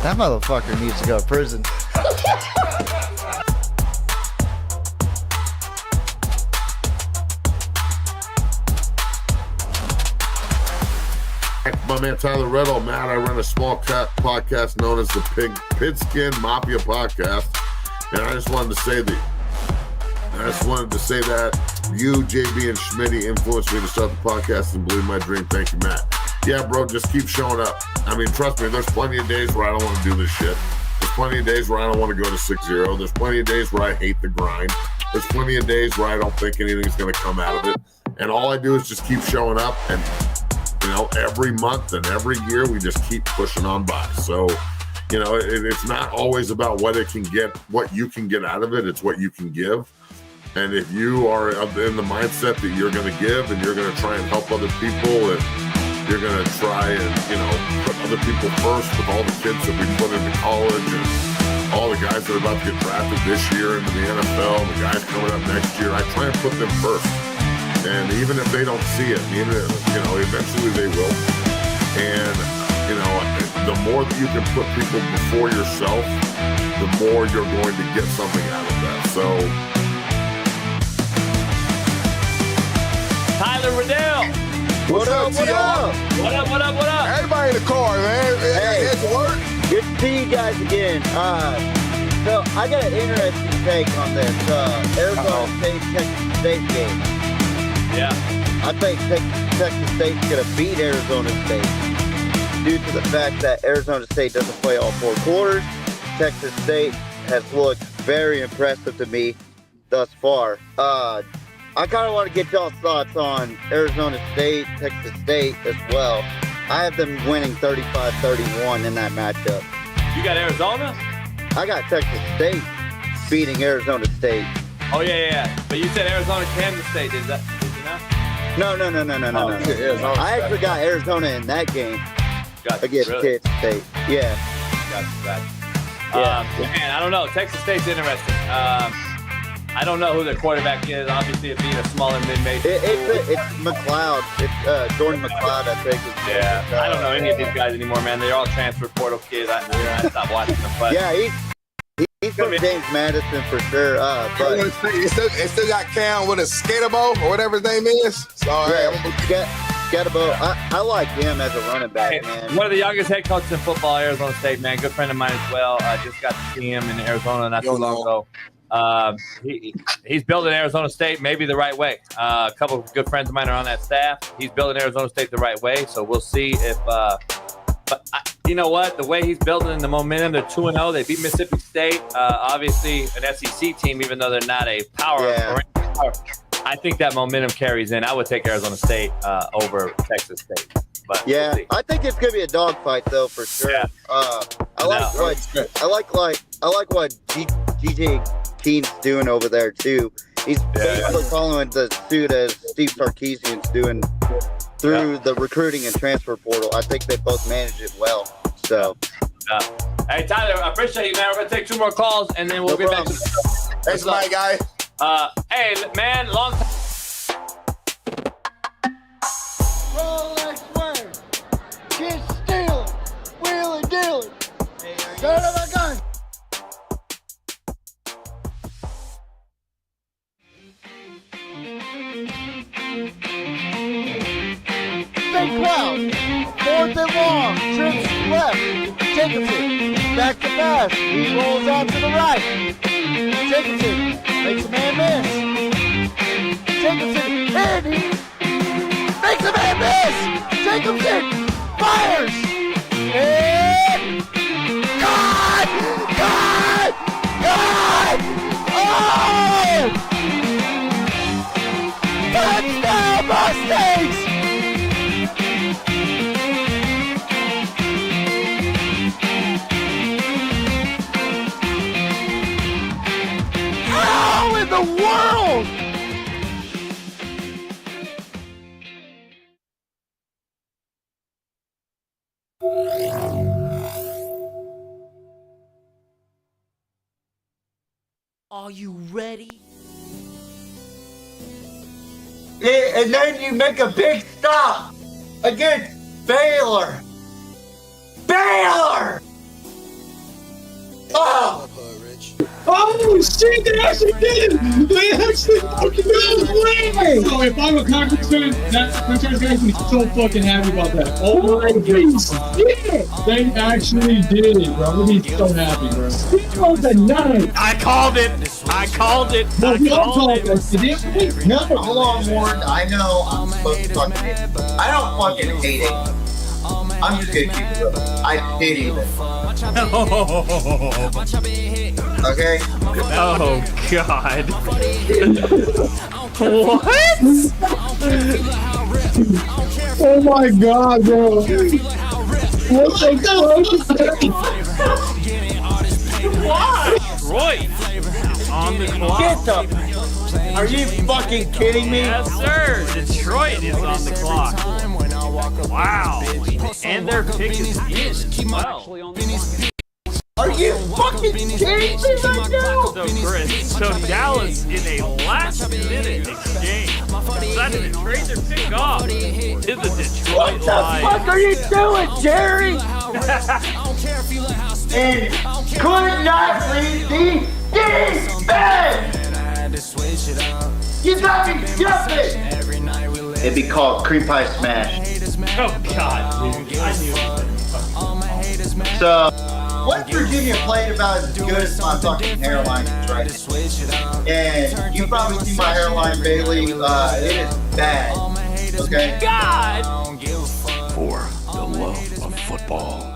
That motherfucker needs to go to prison. My man Tyler Riddle, Matt, I run a small cat podcast known as the Pigskin Mafia Podcast, and I just wanted to say that you, JB, and Schmitty influenced me to start the podcast and believe my dream. Thank you, Matt. Yeah, bro, just keep showing up. I mean, trust me, there's plenty of days where I don't want to do this shit. There's plenty of days where I don't want to go to 6-0. There's plenty of days where I hate the grind. There's plenty of days where I don't think anything's going to come out of it. And all I do is just keep showing up, and every month and every year we just keep pushing on by. So, it's not always about what you can get out of it. It's what you can give. And if you are in the mindset that you're going to give and you're going to try and help other people, and you're going to try and, put other people first with all the kids that we put into college and all the guys that are about to get drafted this year into the NFL, the guys coming up next year, I try and put them first. And even if they don't see it, eventually they will. And, the more that you can put people before yourself, the more you're going to get something out of that. So, Tyler Riddle. What's up, T.O.? What up? Everybody in the car, man. Hey. It's work. Good to see you guys again. So I got an interesting take on this Arizona State Texas State game. Yeah. I think Texas State's going to beat Arizona State due to the fact that Arizona State doesn't play all 4 quarters. Texas State has looked very impressive to me thus far. I kind of want to get y'all's thoughts on Arizona State, Texas State as well. I have them winning 35-31 in that matchup. You got Arizona? I got Texas State beating Arizona State. Oh, yeah. But you said Arizona, Kansas State. Did you not? No. Arizona I actually got Arizona in that game against really? Kansas State. Yeah. Gotcha. Yeah. Man, I don't know. Texas State's interesting. I don't know who their quarterback is. Obviously, it being a smaller mid-major. It's McLeod. It's Jordan McLeod, I think. Yeah. I don't know any of these guys anymore, man. They're all transfer portal kids. I stopped watching them. But yeah, he's from James Madison for sure. But it still got Cam with a skatable or whatever his name is. So, I like him as a running back, man. One of the youngest head coaches in football, Arizona State, man. Good friend of mine as well. Just got to see him in Arizona not too long ago. He's building Arizona State maybe the right way. A couple of good friends of mine are on that staff. He's building Arizona State the right way, so we'll see if but you know what? The way he's building the momentum, they're 2-0. They beat Mississippi State. Obviously, an SEC team, even though they're not a power. Yeah. I think that momentum carries in. I would take Arizona State over Texas State. But yeah, we'll I think it's gonna be a dogfight though for sure. Yeah. I like what DJ Keen's doing over there too. He's basically following the suit as Steve Sarkisian's doing through the recruiting and transfer portal. I think they both manage it well. So, hey Tyler, I appreciate you, man. We're gonna take 2 more calls and then we'll get back to the show. Thanks, my guy. Hey man, long time. Rolex wearing, kid stealing, wheeling dealing, son of a gun. Big crowd, 4th and long, trips left, Jacobson, back to pass, he rolls out to the right, Jacobson makes a man miss, Jacobson, and he makes a man miss, Jacobson fires, and God! Oh! Touchdown Mustangs! How in the world? Are you ready? And then you make a big stop against Baylor. Baylor! Oh! Oh shit, they actually did it! They actually fucking did it! So if I'm a Conference fan, that franchise guy's gonna be so fucking happy about that. Oh my god! They actually did it, bro. I'm gonna be so happy, bro. He was a nine. I called it. I called it. No, I we all called called it. this. Did we? No, hold on, Warren. I know I'm supposed to fucking hate it. I don't fucking hate it. I'm just gonna keep it real. I hate it. Okay? Oh God. What? Oh my god, bro. What the Detroit on the clock. Get the... Are you fucking kidding me? Yes, sir. Detroit is on the clock. Wow. And their pick is in. Wow. Are you fucking kidding me right now? So Chris, so Dallas in a last-minute exchange decided to trade their pick off to the Detroit What the Lions. fuck are you doing, Jerry? And could not lead the defense. You got me jumping. It'd be called cream pie smash. Oh God, dude. I knew it. So, West Virginia played about as good as my fucking hairline is right now. And you probably see my hairline, Bailey. It is bad. Okay? God! For the love of football.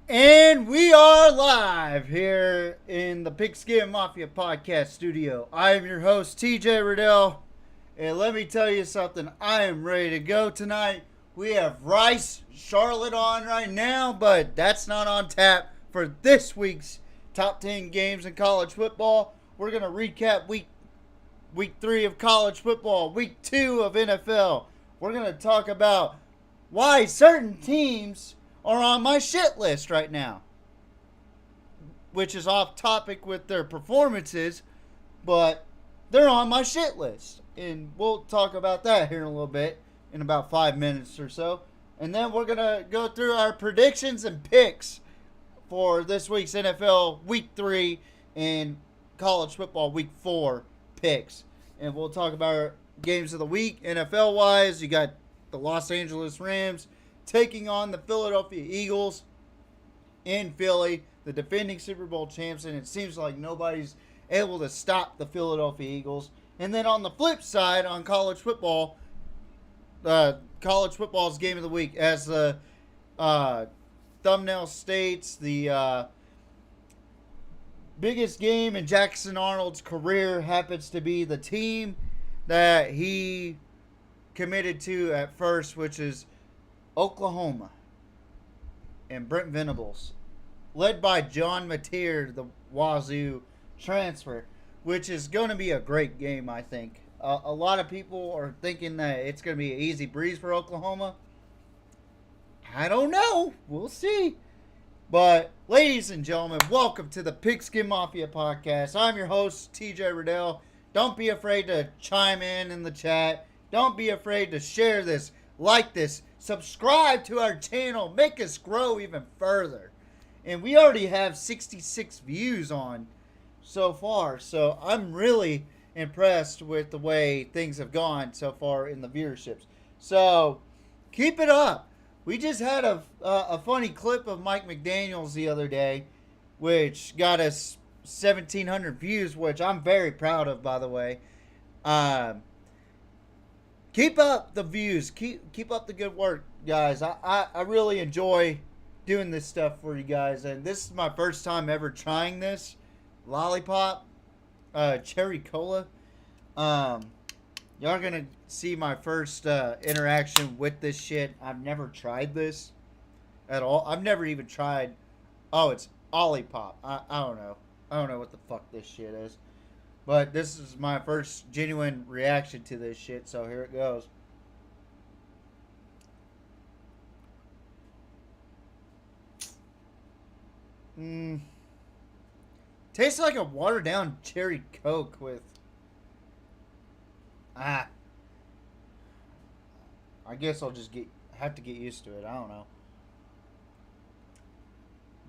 And we are live here in the Pigskin Mafia podcast studio. I am your host, TJ Riddell. And let me tell you something. I am ready to go tonight. We have Rice Charlotte on right now, but that's not on tap for this week's top 10 games in college football. We're going to recap week 3 of college football, week 2 of NFL. We're going to talk about why certain teams are on my shit list right now, which is off topic with their performances, but they're on my shit list. And we'll talk about that here in a little bit, in about 5 minutes or so. And then we're going to go through our predictions and picks for this week's NFL Week 3 and college football Week 4 picks. And we'll talk about our games of the week, NFL-wise. You got the Los Angeles Rams taking on the Philadelphia Eagles in Philly, the defending Super Bowl champs, and it seems like nobody's able to stop the Philadelphia Eagles. And then on the flip side, on college football, college football's game of the week, as the thumbnail states, the biggest game in Jackson Arnold's career happens to be the team that he committed to at first, which is Oklahoma and Brent Venables, led by John Mateer, the Wazzu Transfer, which is going to be a great game, I think. A lot of people are thinking that it's going to be an easy breeze for Oklahoma. I don't know. We'll see. But, ladies and gentlemen, welcome to the Pigskin Mafia podcast. I'm your host, TJ Riddell. Don't be afraid to chime in the chat. Don't be afraid to share this, like this, subscribe to our channel, make us grow even further. And we already have 66 views on so far, so I'm really impressed with the way things have gone so far in the viewerships. So keep it up. We just had a funny clip of Mike McDaniels the other day, which got us 1,700 views, which I'm very proud of, by the way. Keep up the views. Keep up the good work, guys. I really enjoy doing this stuff for you guys, and this is my first time ever trying this lollipop cherry cola. Y'all are gonna see my first interaction with this shit. I've never tried this at all. I've never even tried. Oh, it's Olipop. I don't know. I don't know what the fuck this shit is. But this is my first genuine reaction to this shit, so here it goes. Tastes like a watered down cherry Coke with... I guess I'll just have to get used to it. I don't know.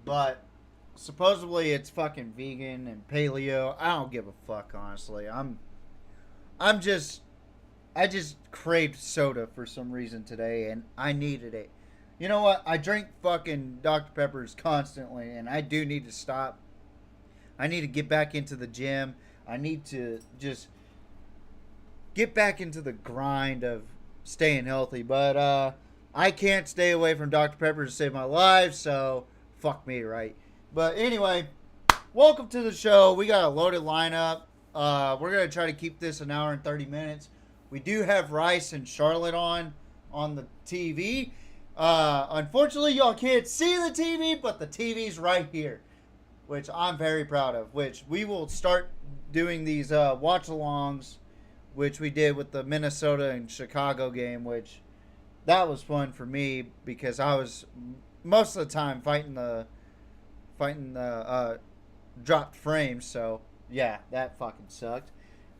but supposedly it's fucking vegan and paleo. I don't give a fuck, honestly. I just craved soda for some reason today, and I needed it. You know what? I drink fucking Dr. Peppers constantly, and I do need to stop. I need to get back into the gym. I need to just get back into the grind of staying healthy. But I can't stay away from Dr. Pepper to save my life, so fuck me, right? But anyway, welcome to the show. We got a loaded lineup. We're going to try to keep this an hour and 30 minutes. We do have Rice and Charlotte on the TV. Unfortunately, y'all can't see the TV, but the TV's right here, which I'm very proud of, which we will start doing these watch-alongs, which we did with the Minnesota and Chicago game, which that was fun for me because I was most of the time fighting the dropped frames, so yeah, that fucking sucked.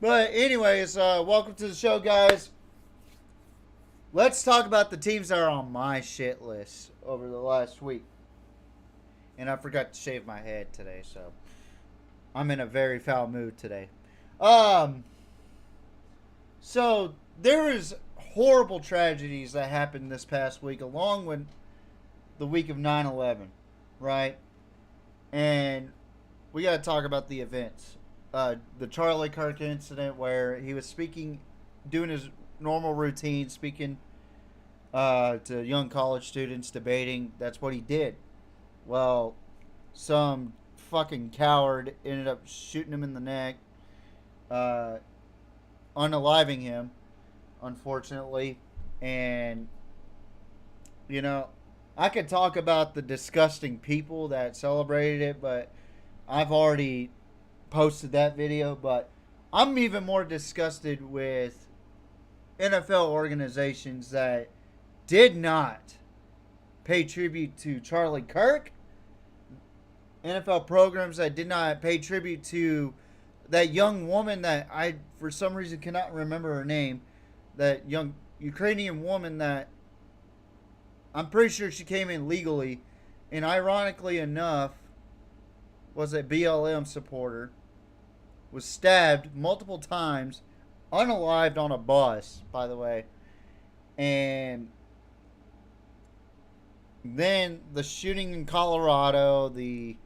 But anyways, welcome to the show, guys. Let's talk about the teams that are on my shit list over the last week. And I forgot to shave my head today, so I'm in a very foul mood today. So there was horrible tragedies that happened this past week, along with the week of 9/11, right? And we got to talk about the events. The Charlie Kirk incident, where he was speaking, doing his normal routine, speaking to young college students, debating. That's what he did. Well, some fucking coward ended up shooting him in the neck, unaliving him, unfortunately. And, you know, I could talk about the disgusting people that celebrated it, but I've already posted that video. But I'm even more disgusted with NFL organizations that did not pay tribute to Charlie Kirk, NFL programs that did not pay tribute to that young woman that I, for some reason, cannot remember her name, that young Ukrainian woman that I'm pretty sure she came in legally, and ironically enough, was a BLM supporter, was stabbed multiple times, unalived on a bus, by the way. And then the shooting in Colorado, the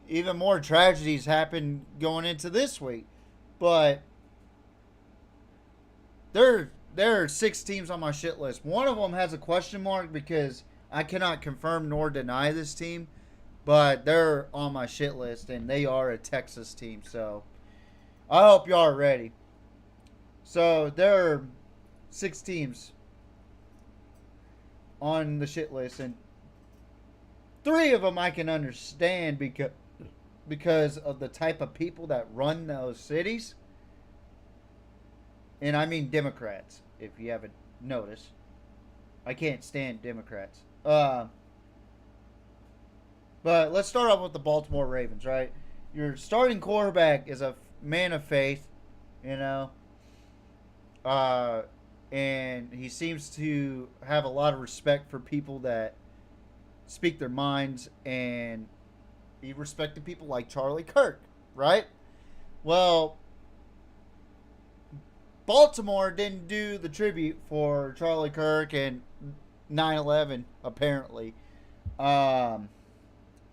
even more tragedies happened going into this week. But there are 6 teams on my shit list. One of them has a question mark because I cannot confirm nor deny this team, but they're on my shit list, and they are a Texas team. So I hope y'all are ready. So there are 6 teams on the shit list, and 3 of them I can understand because of the type of people that run those cities. And I mean Democrats, if you haven't noticed. I can't stand Democrats. But let's start off with the Baltimore Ravens, right? Your starting quarterback is a man of faith, you know. And he seems to have a lot of respect for people that speak their minds, and he respected people like Charlie Kirk, right? Well, Baltimore didn't do the tribute for Charlie Kirk and 9/11, apparently.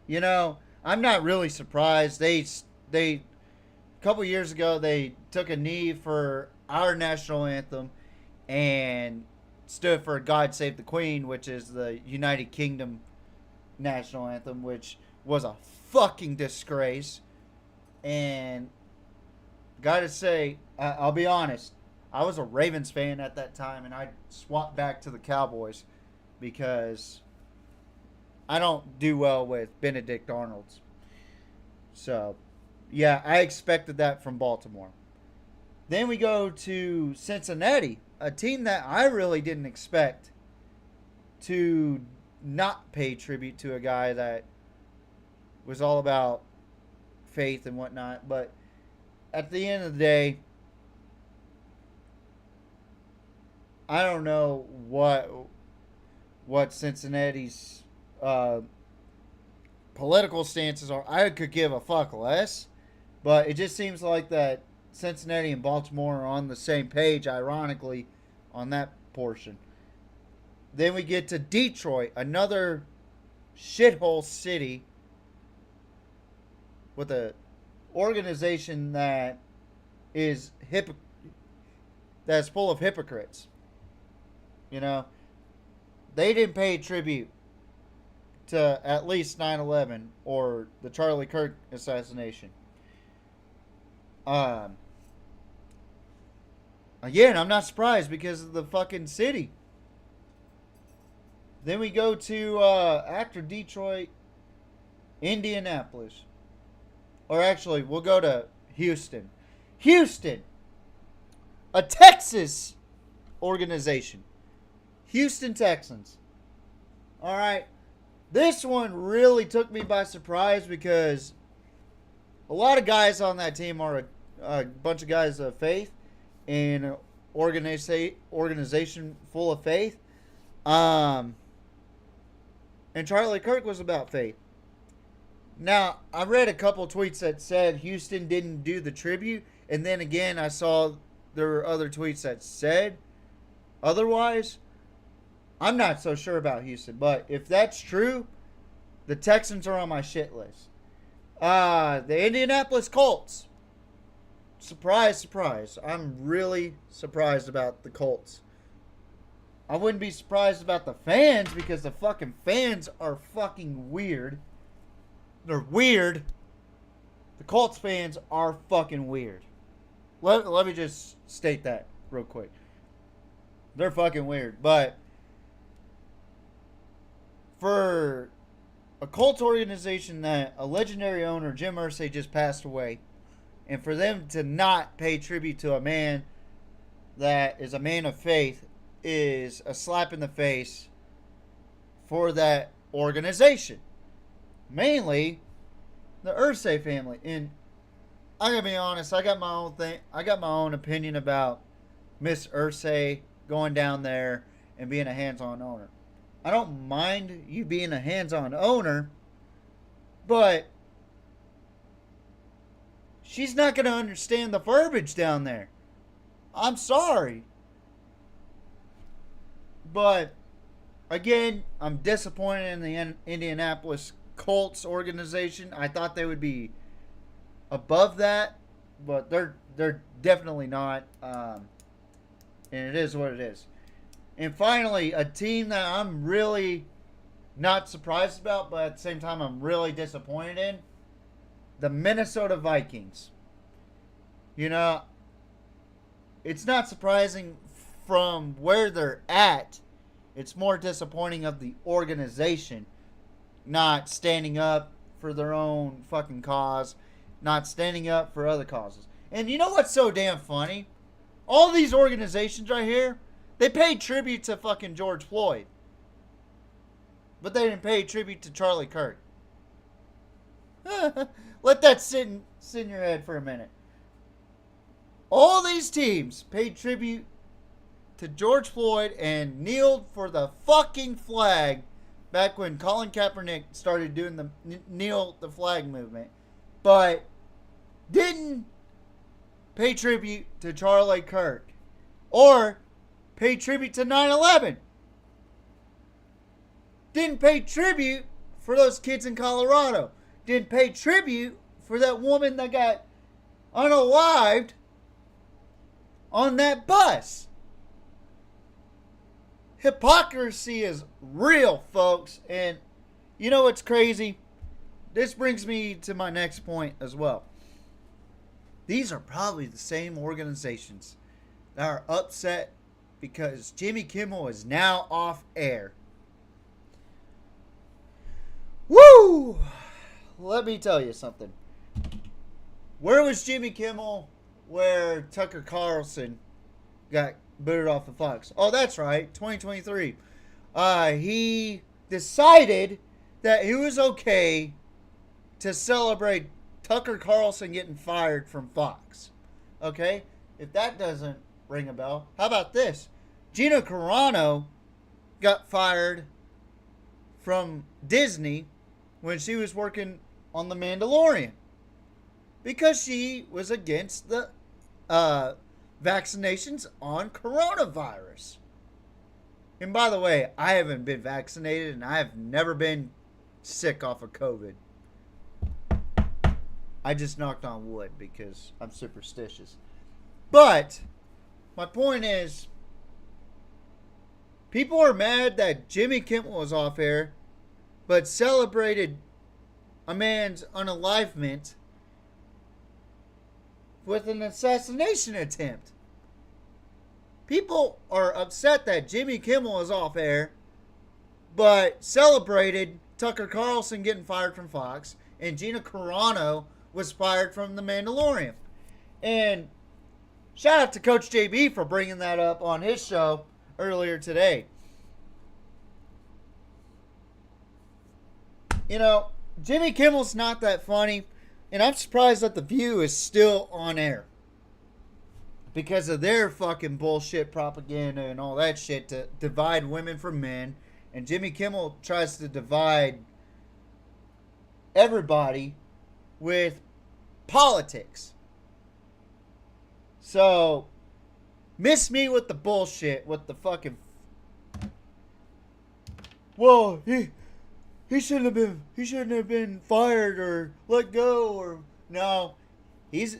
You know, I'm not really surprised. They a couple years ago, they took a knee for our national anthem and stood for God Save the Queen, which is the United Kingdom national anthem, which was a fucking disgrace. And gotta say, I'll be honest, I was a Ravens fan at that time, and I swapped back to the Cowboys because I don't do well with Benedict Arnolds. So, yeah, I expected that from Baltimore. Then we go to Cincinnati, a team that I really didn't expect to not pay tribute to a guy that was all about faith and whatnot. But at the end of the day, I don't know what Cincinnati's political stances are, I could give a fuck less. But it just seems like that Cincinnati and Baltimore are on the same page, ironically, on that portion. Then we get to Detroit, another shithole city with a organization that is that's full of hypocrites. You know, they didn't pay tribute to at least 9/11 or the Charlie Kirk assassination. Again, I'm not surprised because of the fucking city. Then we go to after Detroit, Indianapolis. Or actually, we'll go to Houston. Houston, a Texas organization. Houston Texans. All right. This one really took me by surprise because a lot of guys on that team are a bunch of guys of faith and an organization full of faith. And Charlie Kirk was about faith. Now, I read a couple tweets that said Houston didn't do the tribute. And then again, I saw there were other tweets that said otherwise. I'm not so sure about Houston. But if that's true, the Texans are on my shit list. The Indianapolis Colts. Surprise, surprise. I'm really surprised about the Colts. I wouldn't be surprised about the fans because the fucking fans are fucking weird. They're weird. The Colts fans are fucking weird. Let me just state that real quick. They're fucking weird. But for a Colts organization that a legendary owner, Jim Irsay, just passed away, and for them to not pay tribute to a man that is a man of faith is a slap in the face for that organization. Mainly the Irsay family. And I gotta be honest, I got my own thing. I got my own opinion about Miss Irsay going down there and being a hands-on owner. I don't mind you being a hands-on owner, but she's not going to understand the verbiage down there. I'm sorry. But, again, I'm disappointed in the Indianapolis Colts organization. I thought they would be above that, but they're definitely not. And it is what it is. And finally, a team that I'm really not surprised about, but at the same time I'm really disappointed in, the Minnesota Vikings. You know, it's not surprising from where they're at. It's more disappointing of the organization not standing up for their own fucking cause, not standing up for other causes. And you know what's so damn funny? All these organizations right here, they paid tribute to fucking George Floyd. But they didn't pay tribute to Charlie Kirk. Let that sit in your head for a minute. All these teams paid tribute to George Floyd and kneeled for the fucking flag back when Colin Kaepernick started doing the kneel the flag movement. But didn't pay tribute to Charlie Kirk. Or pay tribute to 9/11. Didn't pay tribute for those kids in Colorado. Didn't pay tribute for that woman that got unalived on that bus. Hypocrisy is real, folks. And you know what's crazy? This brings me to my next point as well. These are probably the same organizations that are upset because Jimmy Kimmel is now off air. Woo! Let me tell you something. Where was Jimmy Kimmel where Tucker Carlson got booted off of Fox? Oh, that's right, 2023. He decided that it was okay to celebrate Tucker Carlson getting fired from Fox. Okay? If that doesn't ring a bell, how about this? Gina Carano got fired from Disney when she was working on The Mandalorian. Because she was against the vaccinations on coronavirus. And by the way, I haven't been vaccinated and I have never been sick off of COVID. I just knocked on wood because I'm superstitious. But my point is, people are mad that Jimmy Kimmel was off air, but celebrated a man's unalivement with an assassination attempt. People are upset that Jimmy Kimmel is off air, but celebrated Tucker Carlson getting fired from Fox, and Gina Carano was fired from The Mandalorian. And shout out to Coach JB for bringing that up on his show earlier today. You know, Jimmy Kimmel's not that funny, and I'm surprised that The View is still on air because of their fucking bullshit propaganda and all that shit to divide women from men. And Jimmy Kimmel tries to divide everybody with politics. So, miss me with the bullshit, with the fucking... Well, he shouldn't have been fired or let go or... No, he's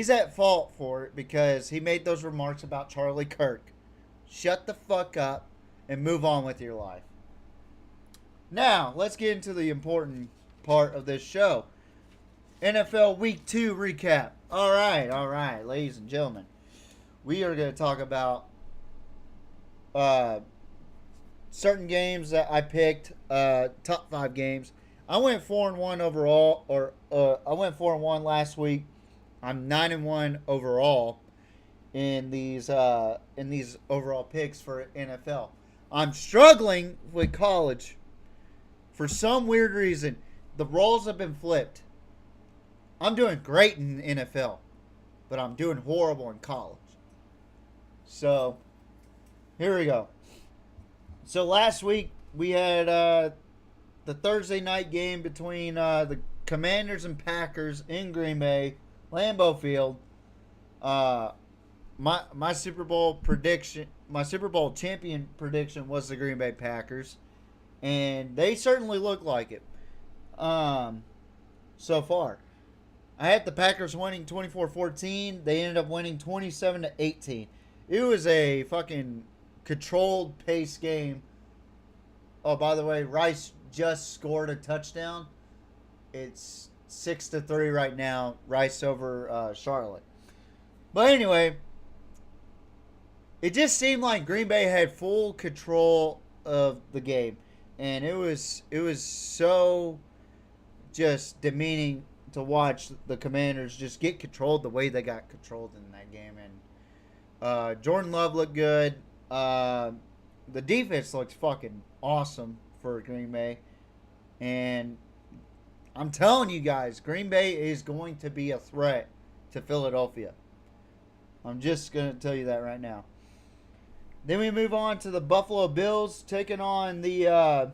at fault for it because he made those remarks about Charlie Kirk. Shut the fuck up and move on with your life. Now, let's get into the important part of this show. NFL Week 2 recap. All right, ladies and gentlemen. We are going to talk about certain games that I picked, top 5 games. I went 4-1 overall, or I went 4-1 last week. I'm 9-1 overall in these overall picks for NFL. I'm struggling with college for some weird reason. The roles have been flipped. I'm doing great in NFL, but I'm doing horrible in college. So, here we go. So, last week, we had the Thursday night game between the Commanders and Packers in Green Bay, Lambeau Field. My Super Bowl prediction, my Super Bowl champion prediction was the Green Bay Packers, and they certainly look like it so far. I had the Packers winning 24-14. They ended up winning 27-18. It was a fucking controlled pace game. Oh, by the way, Rice just scored a touchdown. It's 6-3 right now. Rice over Charlotte. But anyway, it just seemed like Green Bay had full control of the game, and it was so just demeaning to watch the Commanders just get controlled the way they got controlled in that game. And Jordan Love looked good. The defense looks fucking awesome for Green Bay. And I'm telling you guys, Green Bay is going to be a threat to Philadelphia. I'm just going to tell you that right now. Then we move on to the Buffalo Bills taking on the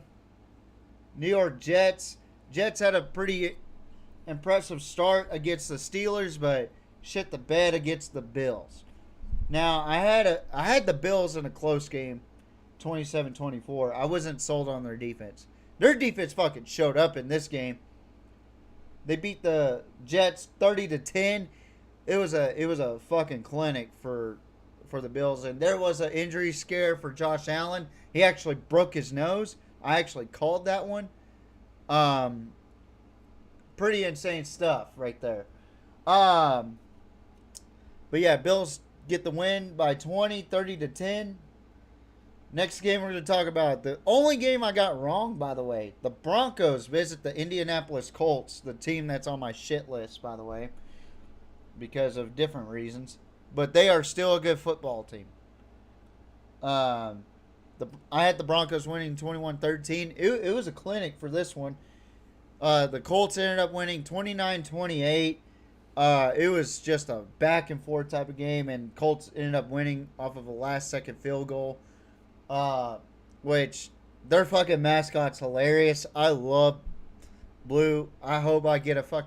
New York Jets. Jets had a pretty impressive start against the Steelers, but shit the bed against the Bills. Now, I had the Bills in a close game, 27-24. I wasn't sold on their defense. Their defense fucking showed up in this game. They beat the Jets 30-10. It was a fucking clinic for the Bills, and there was an injury scare for Josh Allen. He actually broke his nose. I actually called that one. Pretty insane stuff right there. But yeah, Bills get the win by 20, 30-10. Next game we're going to talk about. The only game I got wrong, by the way. The Broncos visit the Indianapolis Colts, the team that's on my shit list, by the way, because of different reasons. But they are still a good football team. I had the Broncos winning 21-13. It was a clinic for this one. The Colts ended up winning 29-28. It was just a back and forth type of game, and Colts ended up winning off of a last second field goal, which their fucking mascot's hilarious. I love Blue, I hope I get a pie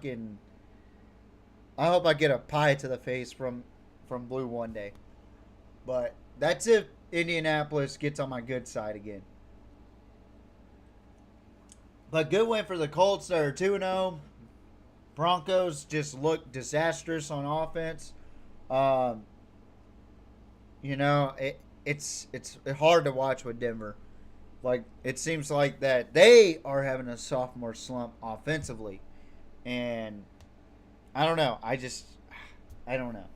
to the face from Blue one day. But that's if Indianapolis gets on my good side again. But good win for the Colts. They're 2-0. Broncos just look disastrous on offense. It's hard to watch with Denver. Like, it seems like that they are having a sophomore slump offensively. And I don't know. I don't know.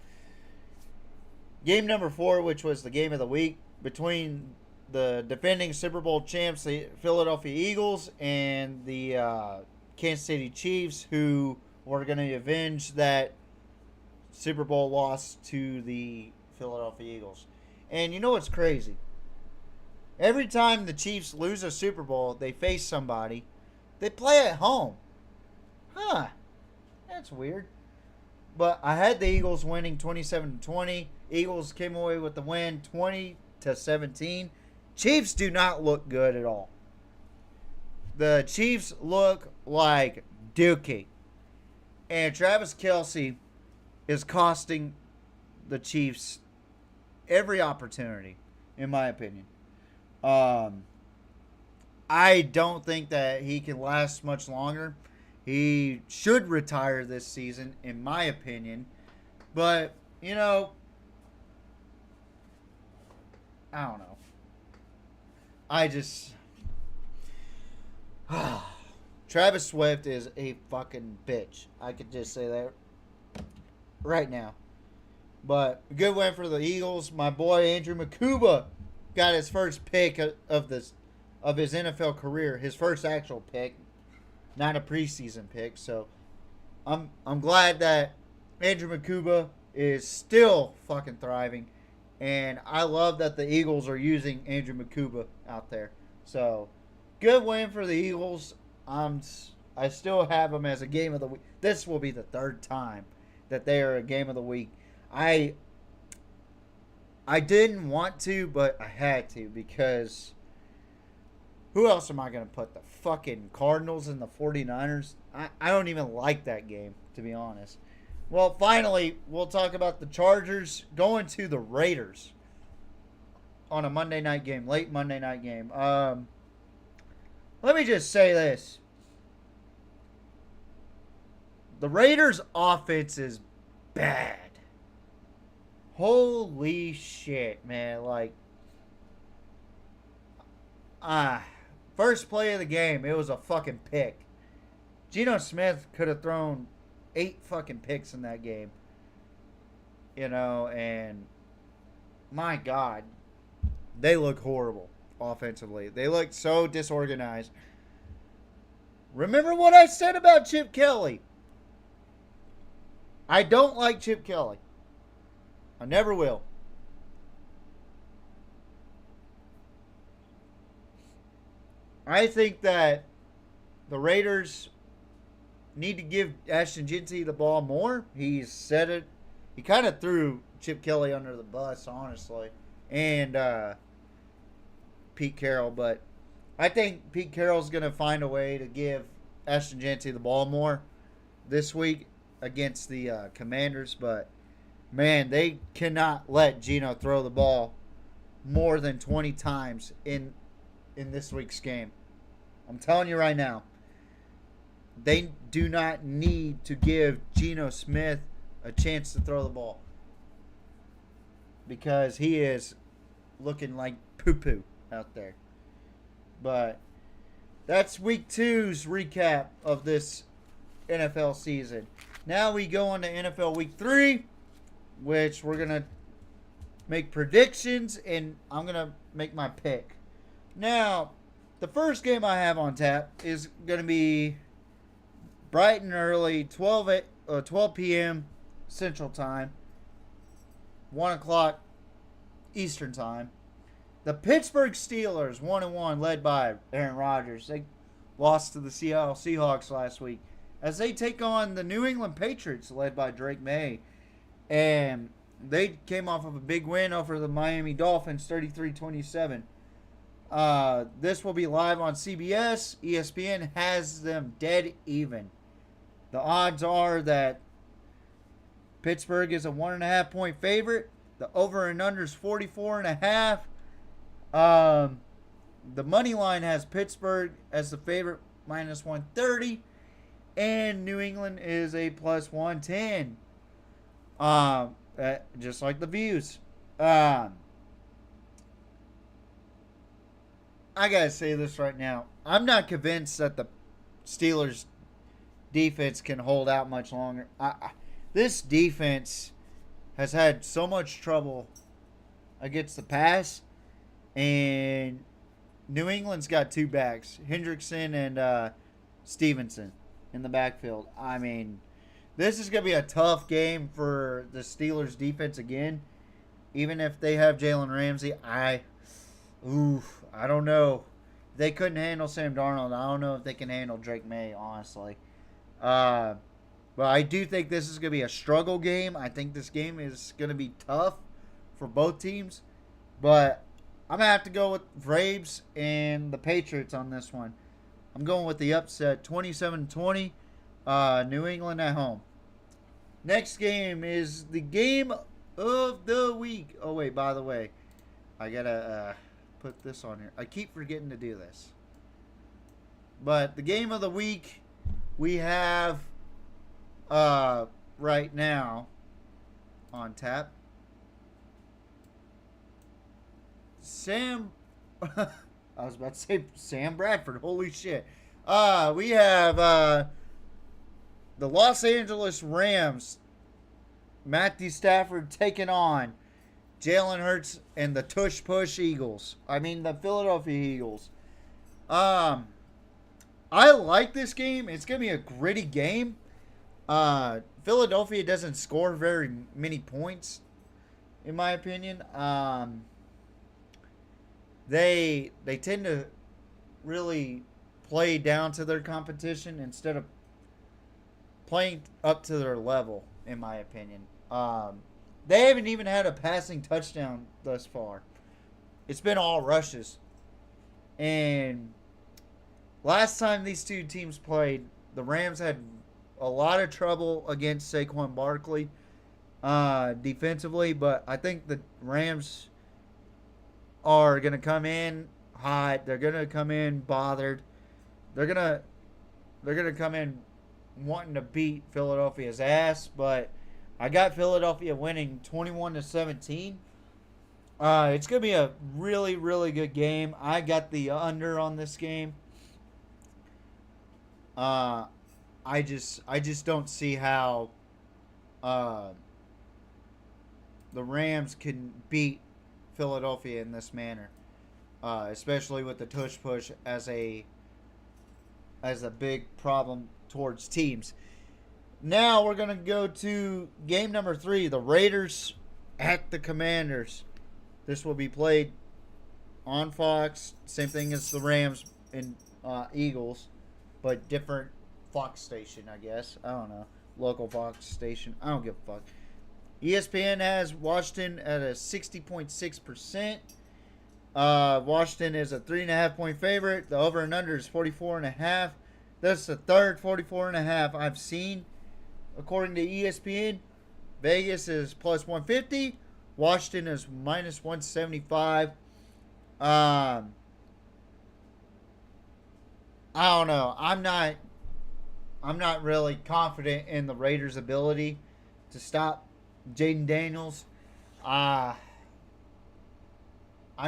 Game number 4, which was the game of the week between the defending Super Bowl champs, the Philadelphia Eagles, and the Kansas City Chiefs, who were going to avenge that Super Bowl loss to the Philadelphia Eagles. And you know what's crazy? Every time the Chiefs lose a Super Bowl, they face somebody, they play at home. Huh. That's weird. But I had the Eagles winning 27-20. Eagles came away with the win 20-17. Chiefs do not look good at all. The Chiefs look like Dookie. And Travis Kelce is costing the Chiefs every opportunity, in my opinion. I don't think that he can last much longer. He should retire this season, in my opinion. But, I don't know. Travis Swift is a fucking bitch. I could just say that right now. But a good win for the Eagles. My boy Andrew Makuba got his first pick of his NFL career. His first actual pick, not a preseason pick. So I'm glad that Andrew Makuba is still fucking thriving. And I love that the Eagles are using Andrew Makuba out there. So, good win for the Eagles. I still have them as a game of the week. This will be the third time that they are a game of the week. I didn't want to, but I had to, because who else am I going to put? The fucking Cardinals and the 49ers? I don't even like that game, to be honest. Well, finally, we'll talk about the Chargers going to the Raiders on a Monday night game, late Monday night game. Let me just say this. The Raiders' offense is bad. Holy shit, man. First play of the game, it was a fucking pick. Geno Smith could have thrown 8 fucking picks in that game. And my God, they look horrible offensively. They look so disorganized. Remember what I said about Chip Kelly? I don't like Chip Kelly. I never will. I think that the Raiders need to give Ashton Jeanty the ball more. He's said it. He kind of threw Chip Kelly under the bus, honestly, and Pete Carroll. But I think Pete Carroll's going to find a way to give Ashton Jeanty the ball more this week against the Commanders. But, man, they cannot let Geno throw the ball more than 20 times in this week's game. I'm telling you right now. They do not need to give Geno Smith a chance to throw the ball, because he is looking like poo-poo out there. But that's week 2's recap of this NFL season. Now we go on to NFL week 3, which we're going to make predictions, and I'm going to make my pick. Now, the first game I have on tap is going to be bright and early, 12 p.m. Central Time, 1 o'clock Eastern Time. The Pittsburgh Steelers, 1-1, led by Aaron Rodgers. They lost to the Seattle Seahawks last week, as they take on the New England Patriots, led by Drake May. And they came off of a big win over the Miami Dolphins, 33-27. This will be live on CBS. ESPN has them dead even. The odds are that Pittsburgh is a 1.5 point favorite. The over and under is 44.5. The money line has Pittsburgh as the favorite minus 130, and New England is a plus 110. Just like the views. I gotta say this right now. I'm not convinced that the Steelers defense can hold out much longer. This defense has had so much trouble against the pass, and New England's got two backs, Hendrickson and Stevenson in the backfield. I mean, this is going to be a tough game for the Steelers defense again. Even if they have Jalen Ramsey, I don't know. They couldn't handle Sam Darnold. I don't know if they can handle Drake May, honestly. But I do think this is going to be a struggle game. I think this game is going to be tough for both teams. But I'm going to have to go with Braves and the Patriots on this one. I'm going with the upset, 27-20, New England at home. Next game is the game of the week. Oh, wait, by the way, I got to put this on here. I keep forgetting to do this. But the game of the week we have right now on tap. I was about to say Sam Bradford. Holy shit. We have the Los Angeles Rams, Matthew Stafford taking on Jalen Hurts and the Tush Push Eagles. I mean, the Philadelphia Eagles. I like this game. It's going to be a gritty game. Philadelphia doesn't score very many points, in my opinion. They tend to really play down to their competition instead of playing up to their level, in my opinion. They haven't even had a passing touchdown thus far. It's been all rushes. And last time these two teams played, the Rams had a lot of trouble against Saquon Barkley defensively, but I think the Rams are going to come in hot. They're going to come in bothered. They're going to come in wanting to beat Philadelphia's ass, but I got Philadelphia winning 21-17. It's going to be a really, really good game. I got the under on this game. I just don't see how the Rams can beat Philadelphia in this manner, especially with the tush push as a big problem towards teams. Now we're going to go to game number 3, the Raiders at the Commanders. This will be played on Fox, same thing as the Rams and Eagles, but different Fox station, I guess. I don't know. Local Fox station. I don't give a fuck. ESPN has Washington at a 60.6%. Washington is a 3.5 point favorite. The over and under is 44.5. That's the third 44.5 I've seen. According to ESPN, Vegas is plus 150. Washington is minus 175. I don't know. I'm not really confident in the Raiders' ability to stop Jaden Daniels. I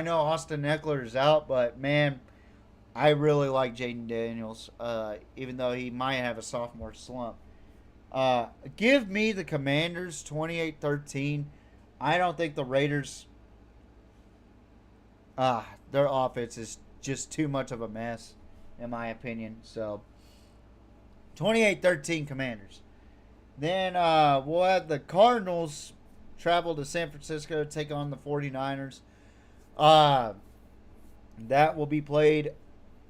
know Austin Eckler is out, but man, I really like Jaden Daniels, even though he might have a sophomore slump. Give me the Commanders 28-13. I don't think the Raiders, their offense is just too much of a mess, in my opinion. So, 28-13 Commanders. Then we'll have the Cardinals travel to San Francisco to take on the 49ers. That will be played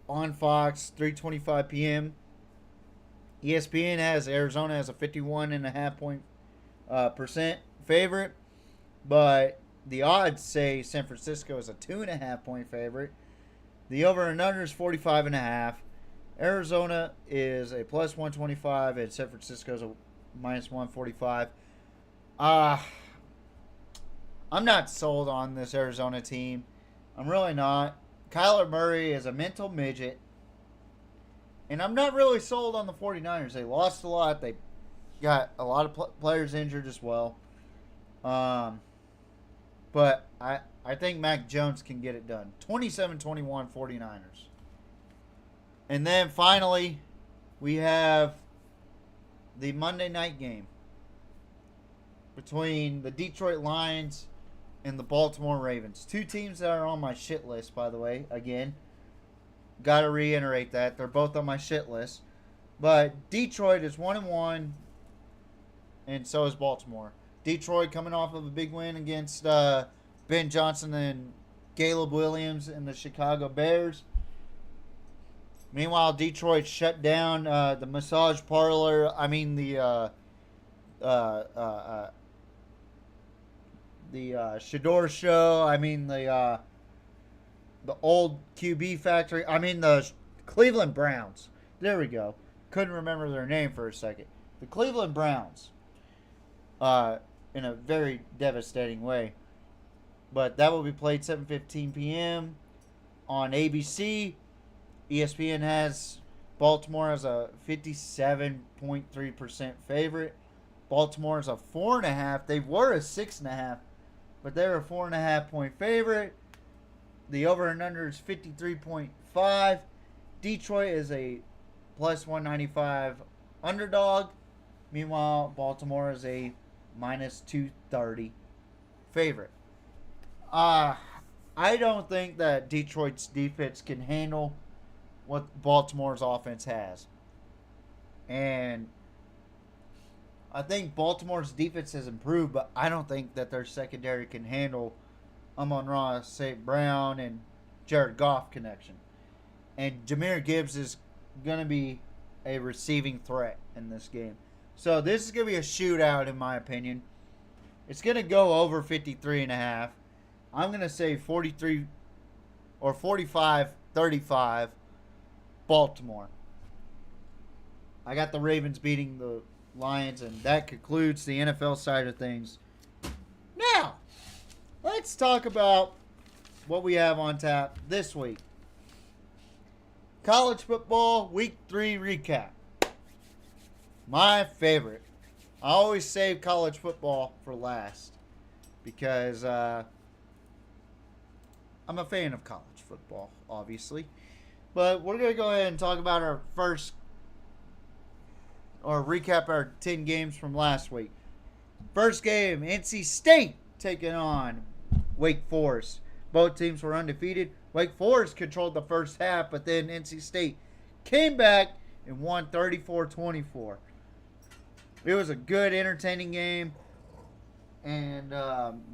on Fox, 3:25 p.m. ESPN has Arizona as a 51.5 point percent favorite, but the odds say San Francisco is a 2.5 point favorite. The over and under is 45.5. Arizona is a plus 125, and San Francisco's a minus 145. I'm not sold on this Arizona team. I'm really not. Kyler Murray is a mental midget. And I'm not really sold on the 49ers. They lost a lot. They got a lot of players injured as well. But I think Mac Jones can get it done. 27-21 49ers. And then finally, we have the Monday night game between the Detroit Lions and the Baltimore Ravens. Two teams that are on my shit list, by the way. Again, got to reiterate that. They're both on my shit list. But Detroit is 1-1, and so is Baltimore. Detroit coming off of a big win against Ben Johnson and Caleb Williams and the Chicago Bears. Meanwhile, Detroit shut down the massage parlor. I mean the Shador show. I mean the old QB factory. I mean the Cleveland Browns. There we go. Couldn't remember their name for a second. The Cleveland Browns. In a very devastating way. But that will be played 7:15 p.m. on ABC. ESPN has Baltimore as a 57.3% favorite. Baltimore is a 4.5. They were a 6.5, but they're a 4.5 point favorite. The over and under is 53.5. Detroit is a plus 195 underdog. Meanwhile, Baltimore is a minus 230 favorite. I don't think that Detroit's defense can handle what Baltimore's offense has. And I think Baltimore's defense has improved, but I don't think that their secondary can handle Amon-Ra St. Brown and Jared Goff connection. And Jahmyr Gibbs is going to be a receiving threat in this game. So this is going to be a shootout, in my opinion. It's going to go over 53.5. I'm going to say 43 or 45-35 Baltimore. I got the Ravens beating the Lions, and that concludes the NFL side of things. Now, let's talk about what we have on tap this week. College football week 3 recap. My favorite. I always save college football for last because I'm a fan of college football, obviously. But we're going to go ahead and talk about our first, or recap our 10 games from last week. First game, NC State taking on Wake Forest. Both teams were undefeated. Wake Forest controlled the first half, but then NC State came back and won 34-24. It was a good, entertaining game. And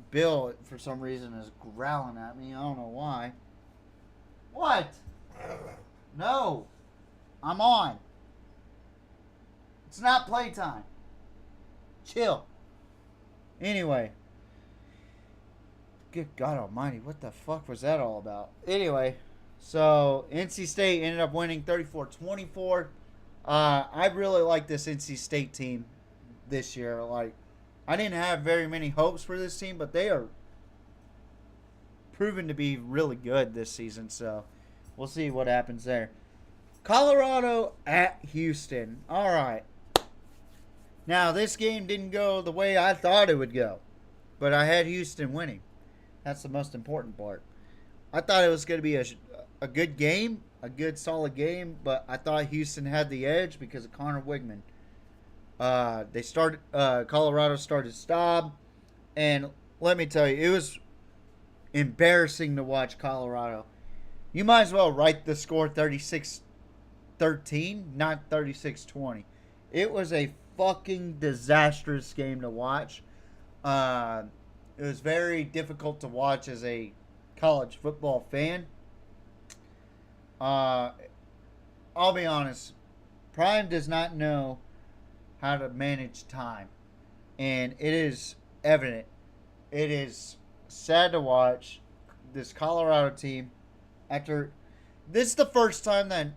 Bill, for some reason, is growling at me. I don't know why. What? No. I'm on. It's not playtime. Chill. Anyway. Good God almighty. What the fuck was that all about? Anyway. So, NC State ended up winning 34-24. I really like this NC State team this year. Like, I didn't have very many hopes for this team, but they are proven to be really good this season. So, we'll see what happens there. Colorado at Houston. All right. Now, this game didn't go the way I thought it would go, but I had Houston winning. That's the most important part. I thought it was going to be a good game, a good, solid game, but I thought Houston had the edge because of Connor Wigman. Colorado started Staub, and let me tell you, it was embarrassing to watch Colorado. You might as well write the score 36-13, not 36-20. It was a fucking disastrous game to watch. It was very difficult to watch as a college football fan. I'll be honest. Prime does not know how to manage time. And it is evident. It is sad to watch this Colorado team after This is the first time that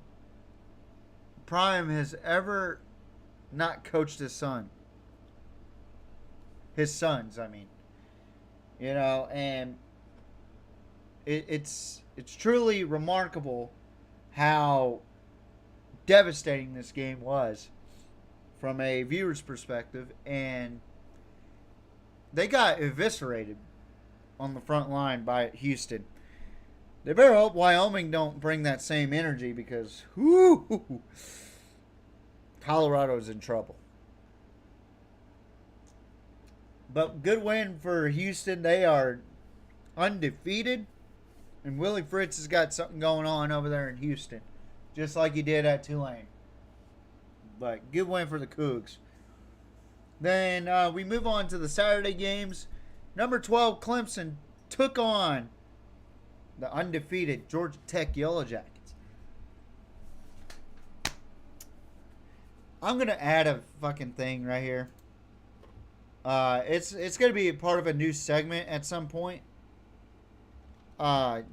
Prime has ever not coached his son. His sons, I mean. You know, and it's truly remarkable how devastating this game was from a viewer's perspective, and they got eviscerated on the front line by Houston. They better hope Wyoming don't bring that same energy, because Colorado's in trouble. But good win for Houston. They are undefeated, and Willie Fritz has got something going on over there in Houston, just like he did at Tulane. But good win for the Cougs. Then we move on to the Saturday games. Number 12, Clemson took on the undefeated Georgia Tech Yellow Jackets. I'm going to add a fucking thing right here. It's going to be a part of a new segment at some point.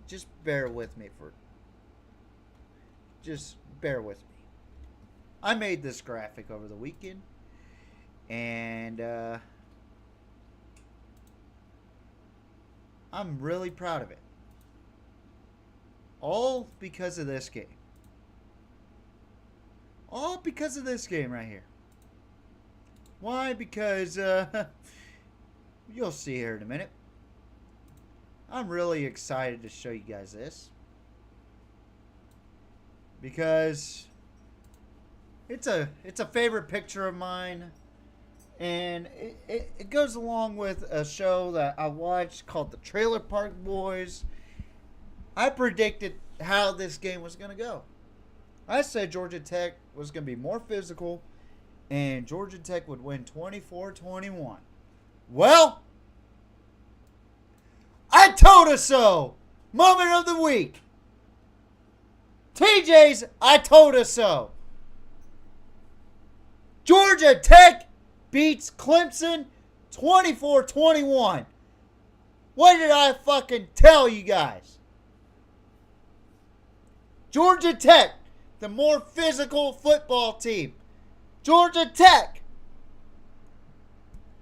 Just bear with me. I made this graphic over the weekend, and I'm really proud of it. All because of this game. All because of this game right here. Why? Because you'll see here in a minute. I'm really excited to show you guys this, because it's a favorite picture of mine, and it goes along with a show that I watched called The Trailer Park Boys. I predicted how this game was going to go. I said Georgia Tech was going to be more physical, and Georgia Tech would win 24-21. Well, I told us so. Moment of the week. TJ's I told us so. Georgia Tech beats Clemson 24-21. What did I fucking tell you guys? Georgia Tech, the more physical football team. Georgia Tech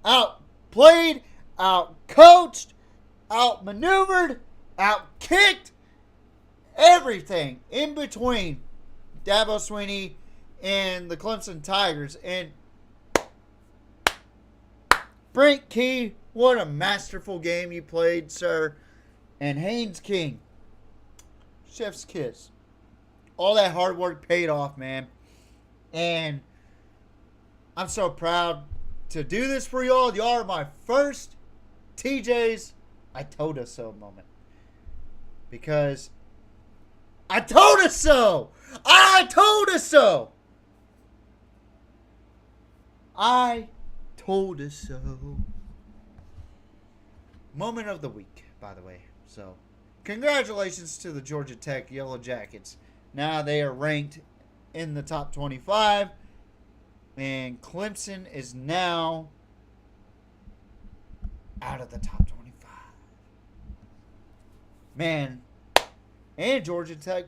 outplayed, outcoached, outmaneuvered, outkicked, everything in between Dabo Swinney and the Clemson Tigers. And Brent Key, what a masterful game you played, sir. And Haynes King, chef's kiss. All that hard work paid off, man. And I'm so proud to do this for y'all. Y'all are my first TJ's I told us so moment. Because I told us so. I told us so. I told us so. Moment of the week, by the way. So, congratulations to the Georgia Tech Yellow Jackets. Now they are ranked in the top 25. And Clemson is now out of the top 25. Man. And Georgia Tech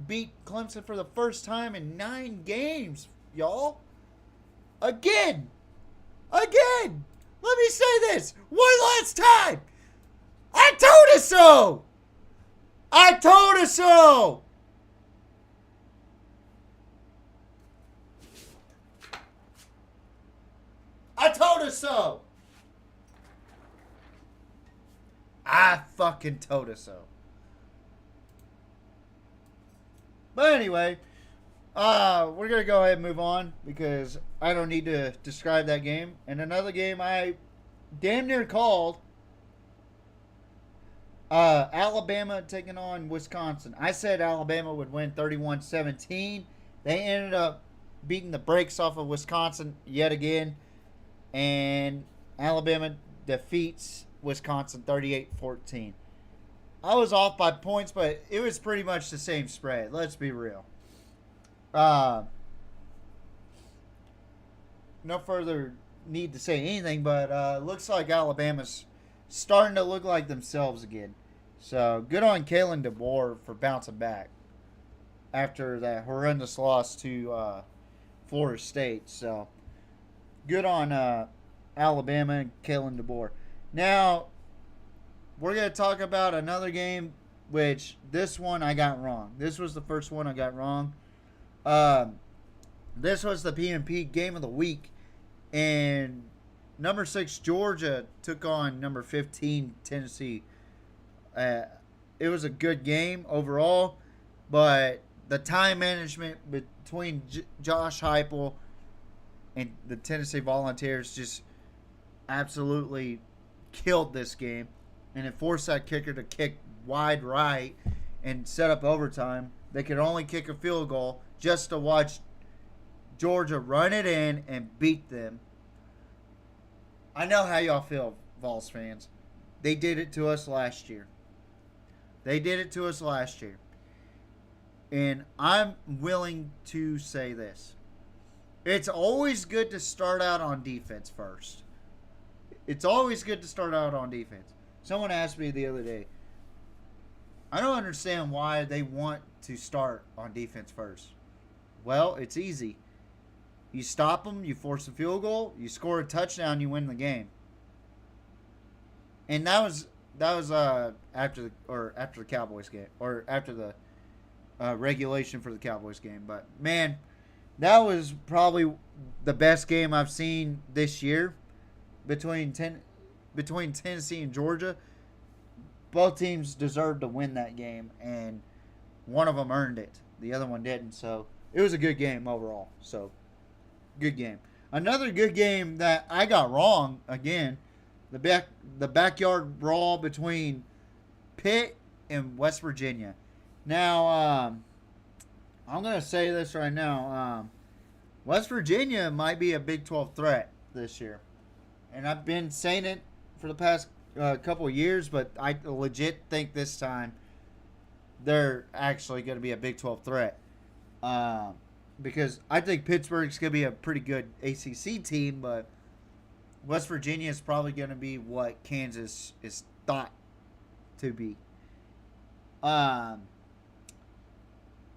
beat Clemson for the first time in 9 games, y'all. Again. Let me say this one last time. I told us so. I told us so. I told us so. I fucking told us so. But anyway, we're going to go ahead and move on, because I don't need to describe that game. And another game I damn near called, Alabama taking on Wisconsin. I said Alabama would win 31-17. They ended up beating the brakes off of Wisconsin yet again. And Alabama defeats Wisconsin 38-14. I was off by points, but it was pretty much the same spread. Let's be real. No further need to say anything, but looks like Alabama's starting to look like themselves again. So good on Kalen DeBoer for bouncing back after that horrendous loss to Florida State. So good on Alabama and Kalen DeBoer. Now we're going to talk about another game, which this one I got wrong. This was the first one I got wrong. This was the PMP game of the week, and number 6 Georgia took on number 15 Tennessee. It was a good game overall, but the time management between Josh Heupel and the Tennessee Volunteers just absolutely killed this game, and it forced that kicker to kick wide right and set up overtime. They could only kick a field goal just to watch Georgia run it in and beat them. I know how y'all feel, Vols fans. They did it to us last year. And I'm willing to say this. It's always good to start out on defense first. Someone asked me the other day, I don't understand why they want to start on defense first. Well, it's easy. You stop them, you force a field goal, you score a touchdown, you win the game. And that was after the Cowboys game, or after the regulation for the Cowboys game. But man, that was probably the best game I've seen this year between Tennessee and Georgia. Both teams deserved to win that game, and one of them earned it. The other one didn't. So it was a good game overall. So good game. Another good game that I got wrong again. The backyard brawl between Pitt and West Virginia. Now, I'm going to say this right now. West Virginia might be a Big 12 threat this year. And I've been saying it for the past couple of years, but I legit think this time they're actually going to be a Big 12 threat. Because I think Pittsburgh's going to be a pretty good ACC team, but West Virginia is probably going to be what Kansas is thought to be. I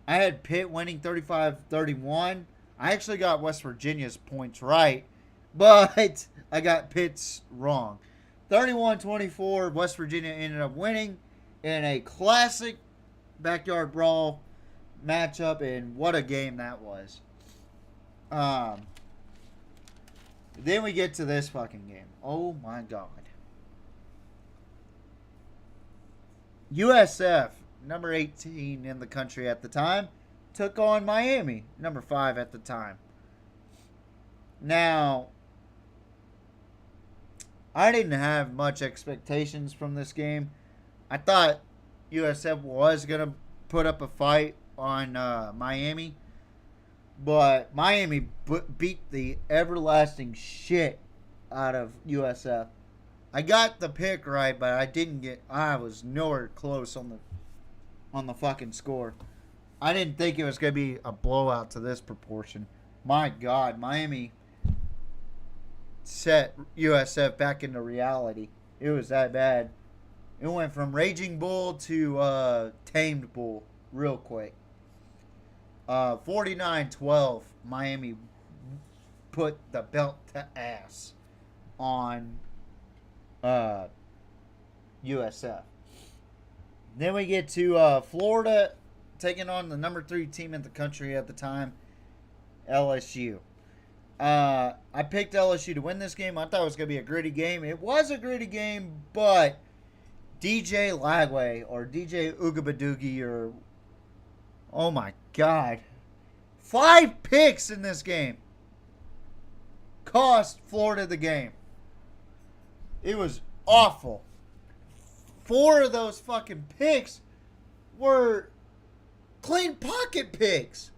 had Pitt winning 35-31. I actually got West Virginia's points right, but I got Pitt's wrong. 31-24, West Virginia ended up winning in a classic backyard brawl matchup, and what a game that was. Then we get to this fucking game. Oh my god. USF, number 18 in the country at the time, took on Miami, number 5 at the time. Now, I didn't have much expectations from this game. I thought USF was going to put up a fight on Miami. But Miami beat the everlasting shit out of USF. I got the pick right, but I was nowhere close on the fucking score. I didn't think it was going to be a blowout to this proportion. My God, Miami set USF back into reality. It was that bad. It went from Raging Bull to Tamed Bull real quick. 49-12, Miami put the belt to ass on USF. Then we get to Florida taking on the number 3 team in the country at the time, LSU. I picked LSU to win this game. I thought it was going to be a gritty game. It was a gritty game, but DJ Lagway or DJ Ugabadoogie or oh my God. 5 picks in this game. Cost Florida the game. It was awful. 4 of those fucking picks were clean pocket picks.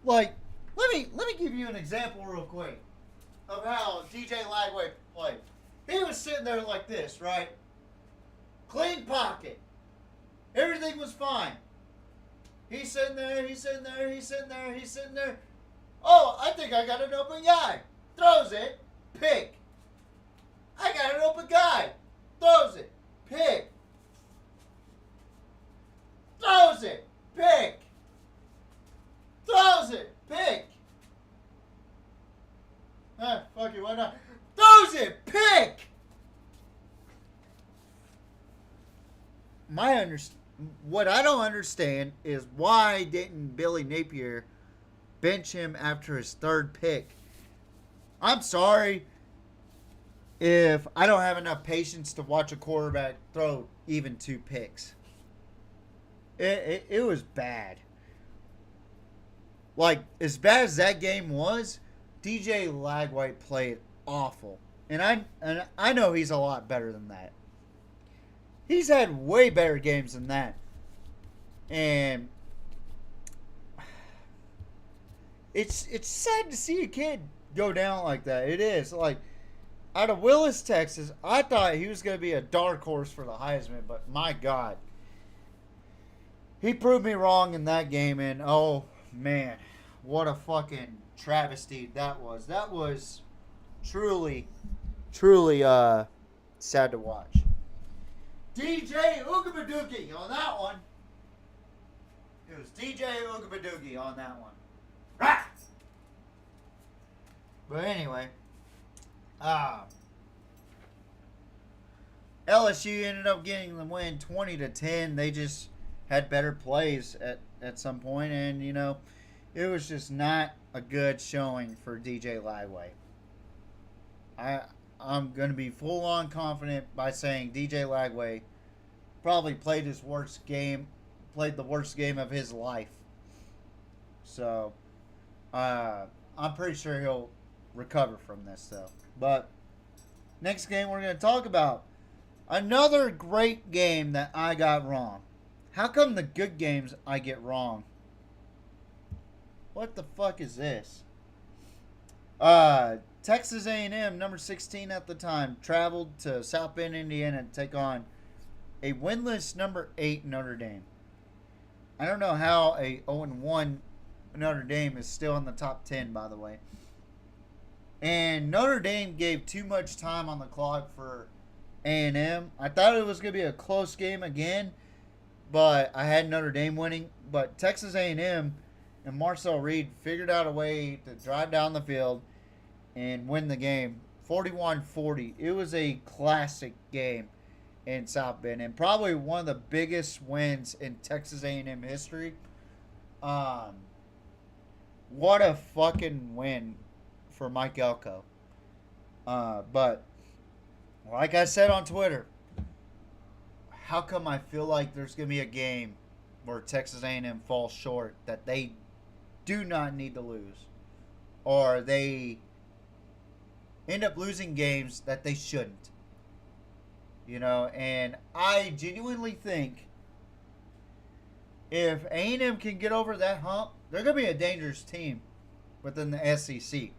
Like, let me give you an example real quick of how DJ Lagway played. He was sitting there like this, right? Clean pocket. Everything was fine. He's sitting there. Oh, I think I got an open guy. Throws it. Pick. I got an open guy. Throws it. Pick. what I don't understand is why didn't Billy Napier bench him after his third pick? I'm sorry if I don't have enough patience to watch a quarterback throw even 2 picks. It was bad. Like, as bad as that game was, DJ Lagway played awful. And I know he's a lot better than that. He's had way better games than that. And it's sad to see a kid go down like that. It is. Like, out of Willis, Texas, I thought he was going to be a dark horse for the Heisman, but my God. He proved me wrong in that game, and oh, man, what a fucking travesty that was. That was truly sad to watch. DJ Ugabadoogie on that one. It was DJ Ugabadoogie on that one. Rah! But anyway, LSU ended up getting the win 20-10. They just had better plays at some point, and you know, it was just not a good showing for DJ Lagway. I'm going to be full on confident by saying DJ Lagway probably played the worst game of his life. So I'm pretty sure he'll recover from this though. But next game we're going to talk about another great game that I got wrong. How come the good games I get wrong? What the fuck is this? Texas A&M, number 16 at the time, traveled to South Bend, Indiana to take on a winless number 8 Notre Dame. I don't know how a 0-1 Notre Dame is still in the top 10, by the way. And Notre Dame gave too much time on the clock for A&M. I thought it was going to be a close game again, but I had Notre Dame winning. But Texas A&M and Marcel Reed figured out a way to drive down the field and win the game 41-40. It was a classic game in South Bend and probably one of the biggest wins in Texas A&M history. What a fucking win for Mike Elko. But like I said on Twitter, how come I feel like there's going to be a game where Texas A&M falls short that they do not need to lose, or they end up losing games that they shouldn't? You know, and I genuinely think if A&M can get over that hump, they're going to be a dangerous team within the SEC.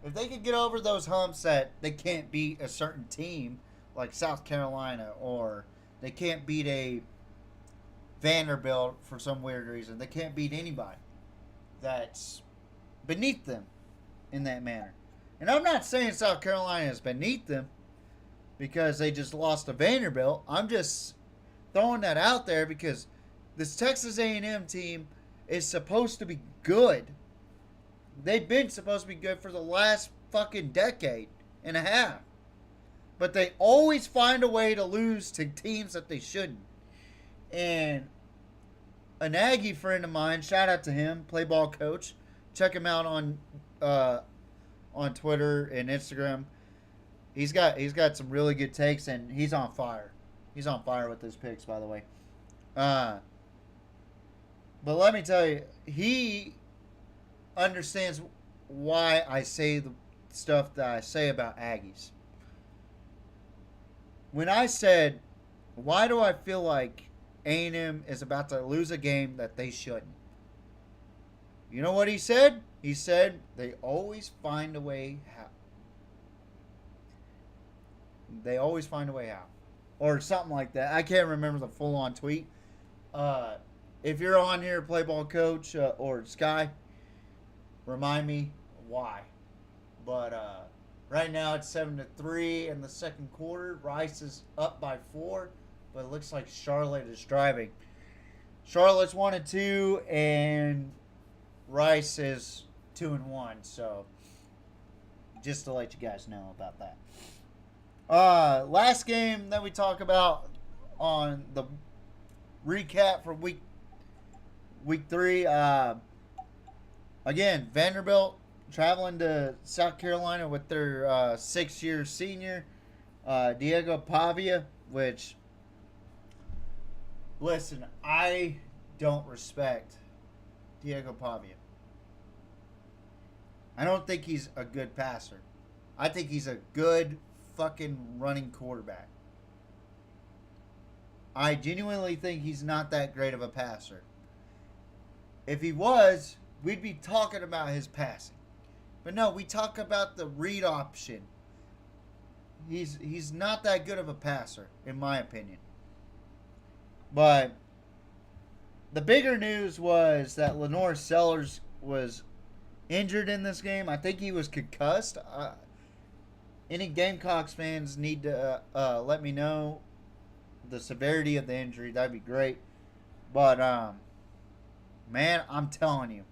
If they can get over those humps that they can't beat a certain team like South Carolina, or they can't beat a Vanderbilt for some weird reason, they can't beat anybody that's beneath them in that manner. And I'm not saying South Carolina is beneath them because they just lost to Vanderbilt. I'm just throwing that out there because this Texas A&M team is supposed to be good. They've been supposed to be good for the last fucking decade and a half. But they always find a way to lose to teams that they shouldn't. And an Aggie friend of mine, shout out to him, play ball coach. Check him out on Twitter and Instagram. He's got some really good takes, and he's on fire. He's on fire with his picks, by the way. But let me tell you, he understands why I say the stuff that I say about Aggies. When I said, why do I feel like A&M is about to lose a game that they shouldn't? You know what he said? He said they always find a way how. They always find a way out. Or something like that. I can't remember the full-on tweet. If you're on here, play ball coach or Sky, remind me why. But right now it's 7-3 in the second quarter. Rice is up by 4, but it looks like Charlotte is driving. Charlotte's 1-2, and Rice is 2-1. So just to let you guys know about that. Last game that we talk about on the recap for week 3. Again, Vanderbilt traveling to South Carolina with their 6-year senior, Diego Pavia, which, listen, I don't respect Diego Pavia. I don't think he's a good passer. I think he's a good fucking running quarterback. I genuinely think he's not that great of a passer. If he was, we'd be talking about his passing. But no, we talk about the read option. He's not that good of a passer, in my opinion. But the bigger news was that Lenore Sellers was injured in this game. I think he was concussed. Any Gamecocks fans need to let me know the severity of the injury. That'd be great. But, man, I'm telling you,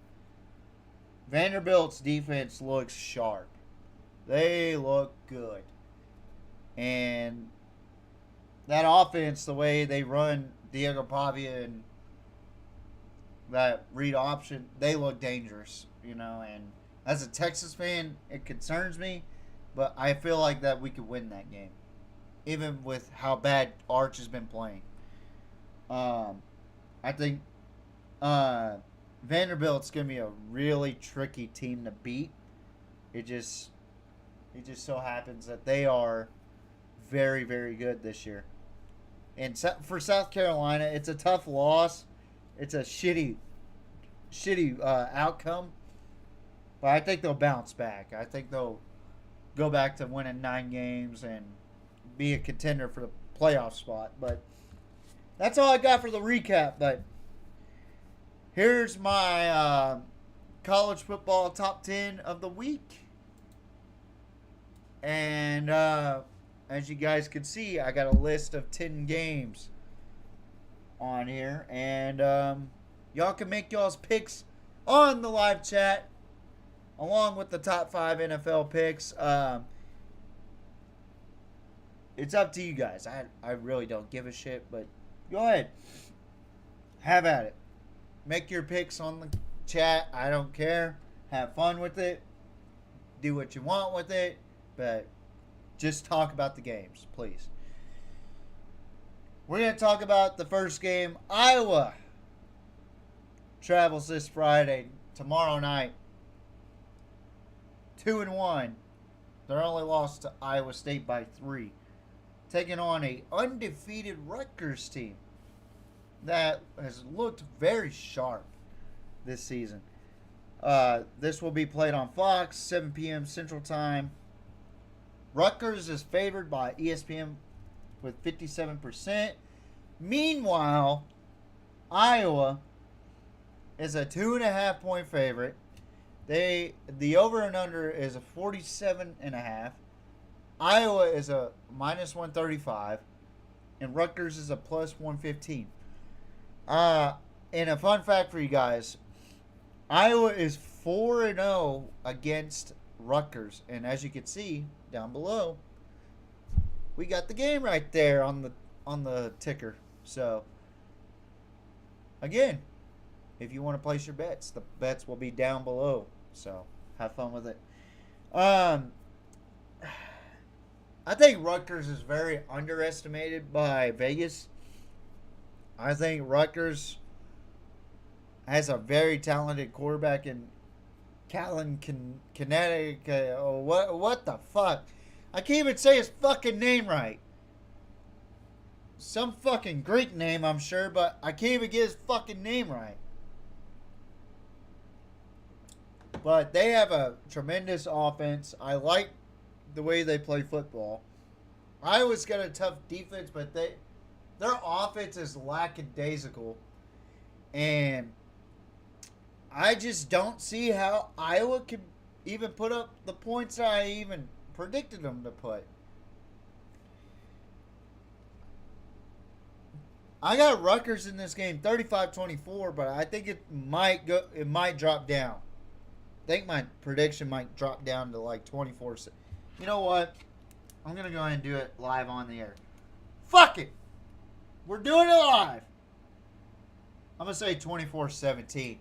Vanderbilt's defense looks sharp. They look good. And that offense, the way they run Diego Pavia and that read option, they look dangerous, you know. And as a Texas fan, it concerns me, but I feel like that we could win that game, even with how bad Arch has been playing. I think Vanderbilt's going to be a really tricky team to beat. It just so happens that they are very, very good this year. And for South Carolina, it's a tough loss. It's a shitty outcome. But I think they'll bounce back. I think they'll go back to winning 9 games and be a contender for the playoff spot. But that's all I got for the recap. But here's my college football top 10 of the week. And as you guys can see, I got a list of 10 games on here. And y'all can make y'all's picks on the live chat along with the top 5 NFL picks. It's up to you guys. I really don't give a shit, but go ahead. Have at it. Make your picks on the chat. I don't care. Have fun with it. Do what you want with it. But just talk about the games, please. We're going to talk about the first game. Iowa travels this Friday, tomorrow night. 2-1. Their only loss to Iowa State by 3. Taking on a undefeated Rutgers team that has looked very sharp this season. This will be played on Fox, 7 p.m. Central Time. Rutgers is favored by ESPN with 57%. Meanwhile, Iowa is a 2.5-point favorite. The over and under is a 47.5. Iowa is a minus 135, and Rutgers is a plus 115. And a fun fact for you guys, Iowa is 4-0 against Rutgers, and as you can see down below, we got the game right there on the ticker. So again, if you want to place your bets, the bets will be down below. So have fun with it. I think Rutgers is very underestimated by Vegas. I think Rutgers has a very talented quarterback in Callan Connecticut. Oh, what the fuck? I can't even say his fucking name right. Some fucking Greek name, I'm sure, but I can't even get his fucking name right. But they have a tremendous offense. I like the way they play football. Iowa's got a tough defense, but their offense is lackadaisical. And I just don't see how Iowa can even put up the points that I even predicted them to put. I got Rutgers in this game 35-24, but I think it might drop down. I think my prediction might drop down to like 24. You know what? I'm going to go ahead and do it live on the air. Fuck it. We're doing it live. I'm going to say 24-17.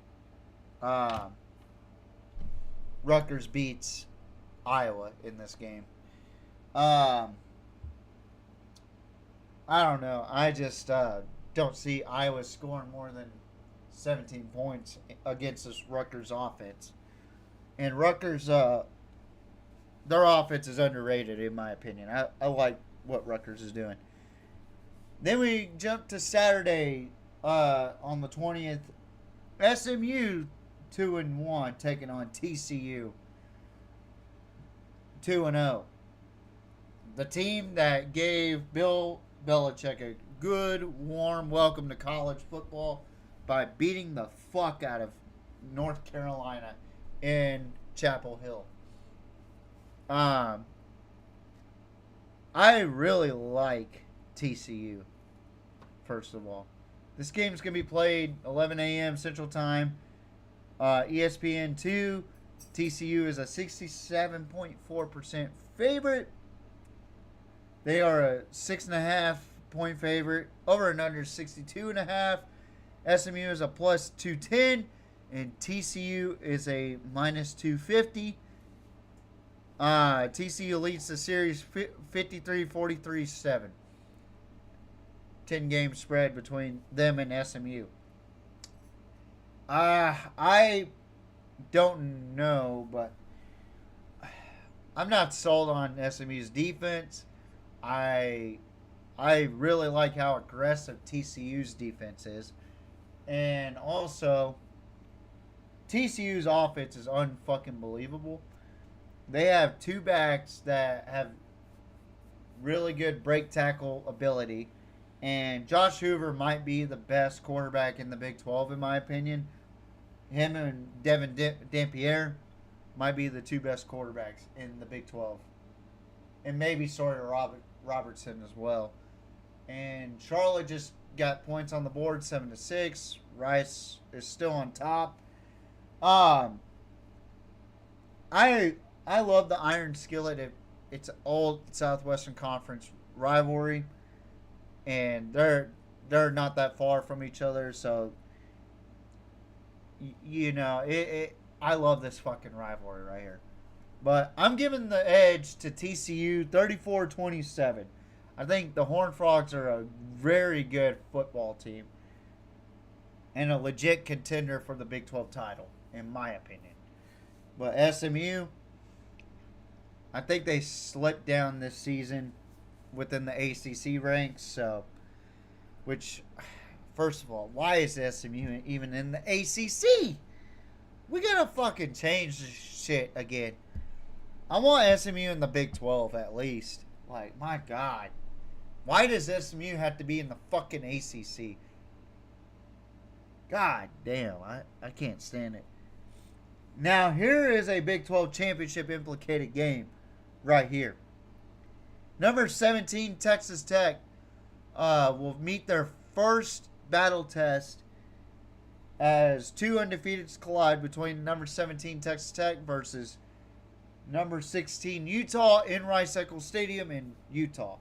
Rutgers beats Iowa in this game. I don't know. I just don't see Iowa scoring more than 17 points against this Rutgers offense. And Rutgers, their offense is underrated in my opinion. I like what Rutgers is doing. Then we jump to Saturday on the 20th. SMU 2-1 taking on TCU 2-0. The team that gave Bill Belichick a good, warm welcome to college football by beating the fuck out of North Carolina in Chapel Hill. I really like TCU, first of all. This game's going to be played 11 a.m. Central Time. ESPN 2. TCU is a 67.4% favorite. They are a 6.5 point favorite. Over and under 62.5. SMU is a plus 210. And TCU is a minus 250. TCU leads the series 53-43-7. 10-game spread between them and SMU. I don't know, but I'm not sold on SMU's defense. I really like how aggressive TCU's defense is. And also, TCU's offense is unfucking believable. They have two backs that have really good break tackle ability. And Josh Hoover might be the best quarterback in the Big 12, in my opinion. Him and Devin Dampierre might be the two best quarterbacks in the Big 12. And maybe Sawyer Robertson as well. And Charlotte just got points on the board, 7-6. Rice is still on top. I love the Iron Skillet. It's an old Southwestern Conference rivalry. And they're not that far from each other, so you know I love this fucking rivalry right here. But I'm giving the edge to TCU 34-27. I think the Horned Frogs are a very good football team and a legit contender for the Big 12 title, in my opinion. But SMU, I think they slipped down this season within the ACC ranks. So, which, first of all, why is SMU even in the ACC? We gotta fucking change this shit again. I want SMU in the Big 12 at least. Like, my God. Why does SMU have to be in the fucking ACC? God damn, I can't stand it. Now, here is a Big 12 championship implicated game right here. Number 17, Texas Tech, will meet their first battle test as two undefeateds collide between number 17, Texas Tech versus number 16, Utah in Rice-Eccles Stadium in Utah.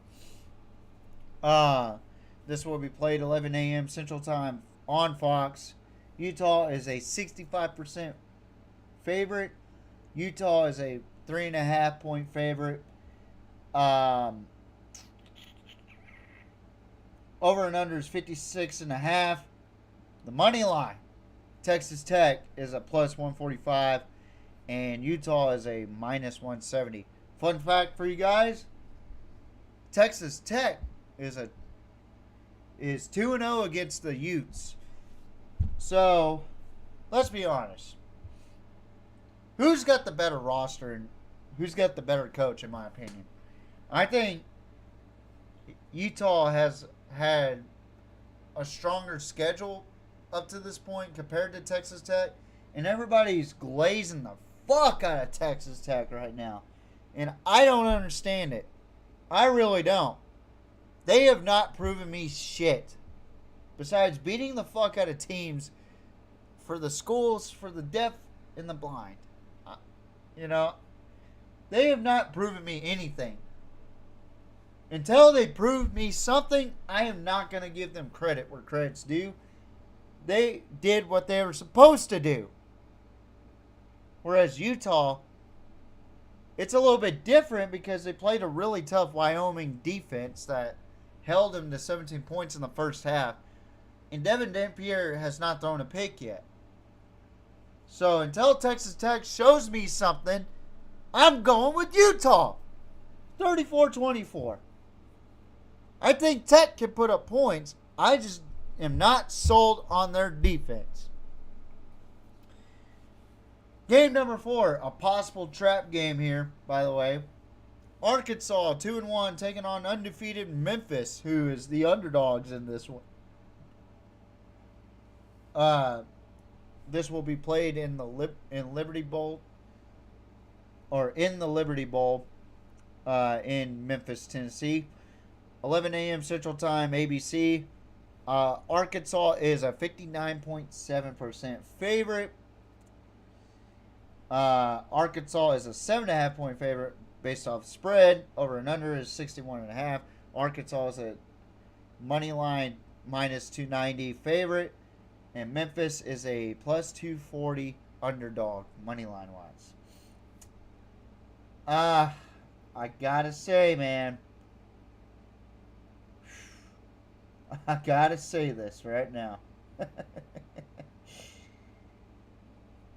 This will be played 11 a.m. Central Time on Fox. Utah is a 65% favorite. Utah is a 3.5 point favorite. Over and under is 56.5. The money line, Texas Tech is a plus 145, and Utah is a minus 170. Fun fact for you guys: Texas Tech is 2-0 against the Utes. So let's be honest. Who's got the better roster and who's got the better coach, in my opinion? I think Utah has had a stronger schedule up to this point compared to Texas Tech, and everybody's glazing the fuck out of Texas Tech right now, and I don't understand it. I really don't. They have not proven me shit besides beating the fuck out of teams for the schools for the deaf and the blind. You know, they have not proven me anything. Until they prove me something, I am not going to give them credit where credit's due. they did what they were supposed to do. Whereas Utah, it's a little bit different because they played a really tough Wyoming defense that held them to 17 points in the first half. And Devin Dampier has not thrown a pick yet. So until Texas Tech shows me something, I'm going with Utah. 34-24. I think Tech can put up points. I just am not sold on their defense. Game number 4, a possible trap game here, by the way. Arkansas, 2-1, taking on undefeated Memphis, who is the underdogs in this one. This will be played in the Liberty Bowl, or in the Liberty Bowl, in Memphis, Tennessee. 11 a.m. Central Time, ABC. Arkansas is a 59.7% favorite. Arkansas is a 7.5 point favorite based off spread. Over and under is 61.5. Arkansas is a money line minus 290 favorite. And Memphis is a plus 240 underdog, money line wise. I gotta say, man. I gotta say this right now.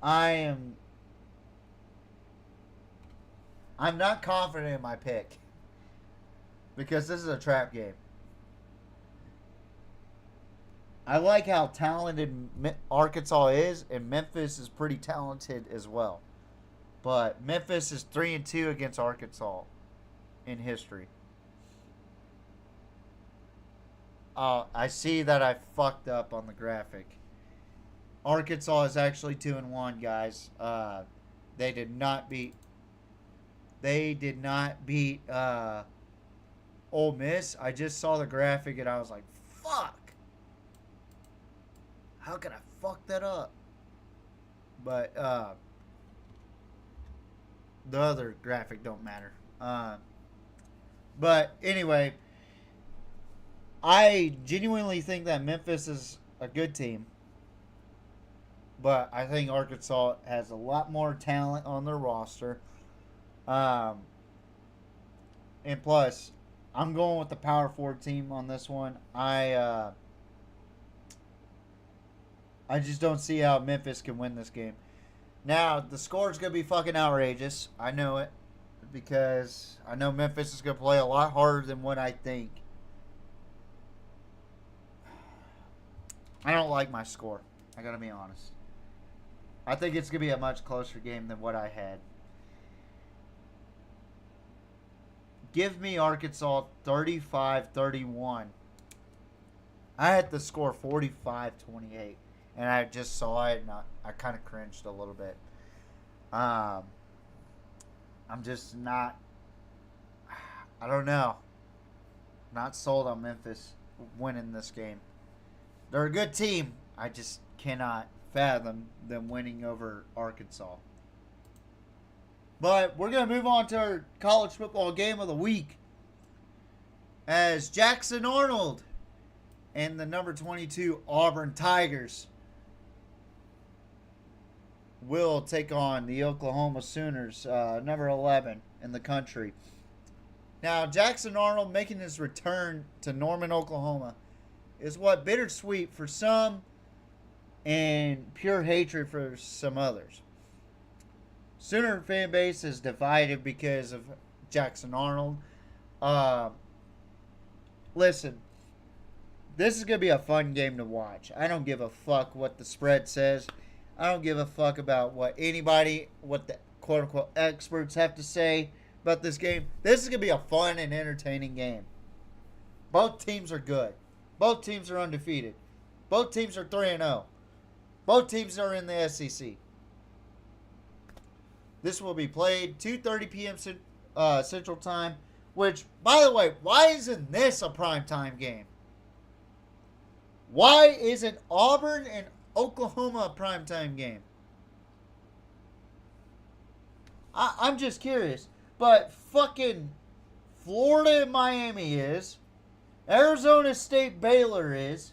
I'm not confident in my pick because this is a trap game. I like how talented Arkansas is, and Memphis is pretty talented as well. But Memphis is 3-2 against Arkansas in history. I see that I fucked up on the graphic. Arkansas is actually 2-1, guys. They did not beat Ole Miss. I just saw the graphic and I was like, fuck. How could I fuck that up? But the other graphic don't matter. But anyway, I genuinely think that Memphis is a good team. But I think Arkansas has a lot more talent on their roster. And plus, I'm going with the Power 4 team on this one. I just don't see how Memphis can win this game. Now, the score is going to be fucking outrageous. I know it. Because I know Memphis is going to play a lot harder than what I think. I don't like my score. I got to be honest. I think it's going to be a much closer game than what I had. Give me Arkansas 35-31. I had the score 45-28. And I just saw it, and I kind of cringed a little bit. I'm just not... I don't know. Not sold on Memphis winning this game. They're a good team. I just cannot fathom them winning over Arkansas. But we're going to move on to our college football game of the week. As Jackson Arnold and the number 22 Auburn Tigers will take on the Oklahoma Sooners, number 11 in the country. Now, Jackson Arnold making his return to Norman, Oklahoma is what bittersweet for some and pure hatred for some others. Sooner fan base is divided because of Jackson Arnold. Listen, this is going to be a fun game to watch. I don't give a fuck what the spread says. I don't give a fuck about what the quote-unquote experts have to say about this game. This is going to be a fun and entertaining game. Both teams are good. Both teams are undefeated. Both teams are 3-0. Both teams are in the SEC. This will be played 2:30 p.m. Central Time, which, by the way, why isn't this a primetime game? Why isn't Auburn and Oklahoma a primetime game? I'm just curious. But fucking Florida and Miami is. Arizona State Baylor is.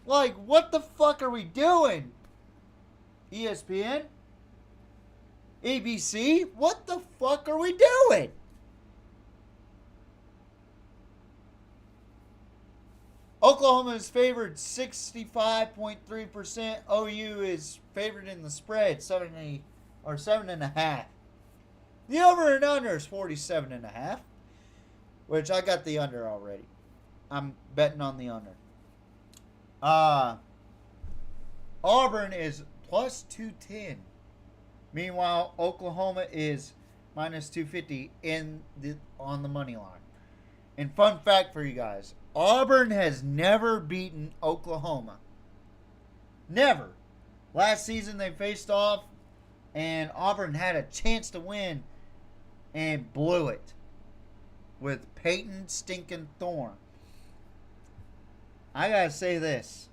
Like, what the fuck are we doing? ESPN? ABC? What the fuck are we doing? Oklahoma is favored 65.3%. OU is favored in the spread 7.5. The over and under is 47.5, which I got the under already. I'm betting on the under. Auburn is plus 210. Meanwhile, Oklahoma is minus 250 on the money line. And fun fact for you guys, Auburn has never beaten Oklahoma. Never. Last season they faced off, and Auburn had a chance to win and blew it with Peyton Stinkin' Thorne. I gotta say this.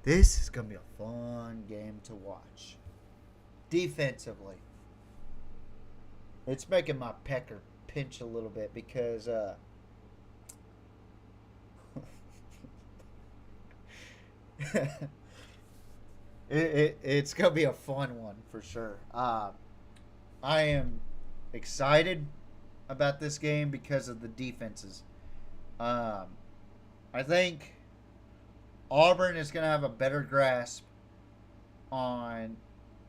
This is gonna be a fun game to watch. Defensively, it's making my pecker pinch a little bit because it's gonna be a fun one for sure. I am excited about this game because of the defenses. I think Auburn is going to have a better grasp on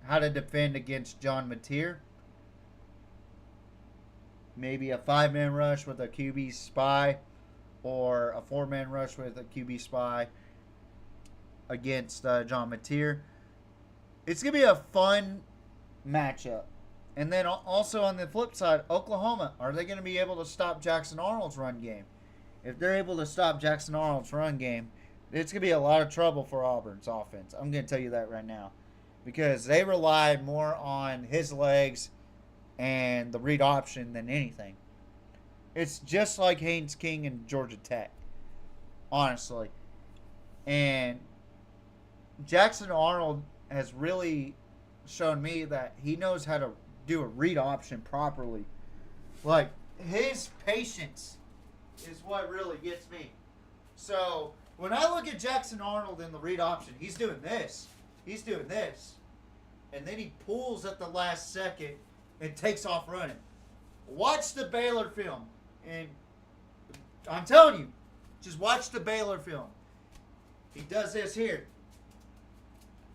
how to defend against John Mateer. Maybe a 5-man rush with a QB spy or a 4-man rush with a QB spy against John Mateer. It's going to be a fun matchup. And then also on the flip side, Oklahoma, are they going to be able to stop Jackson Arnold's run game? If they're able to stop Jackson Arnold's run game, it's going to be a lot of trouble for Auburn's offense. I'm going to tell you that right now. Because they rely more on his legs and the read option than anything. It's just like Haynes King and Georgia Tech. Honestly. And Jackson Arnold has really shown me that he knows how to do a read option properly. Like, his patience is what really gets me. So, when I look at Jackson Arnold in the read option, he's doing this. He's doing this. And then he pulls at the last second and takes off running. Watch the Baylor film. And I'm telling you, just watch the Baylor film. He does this here.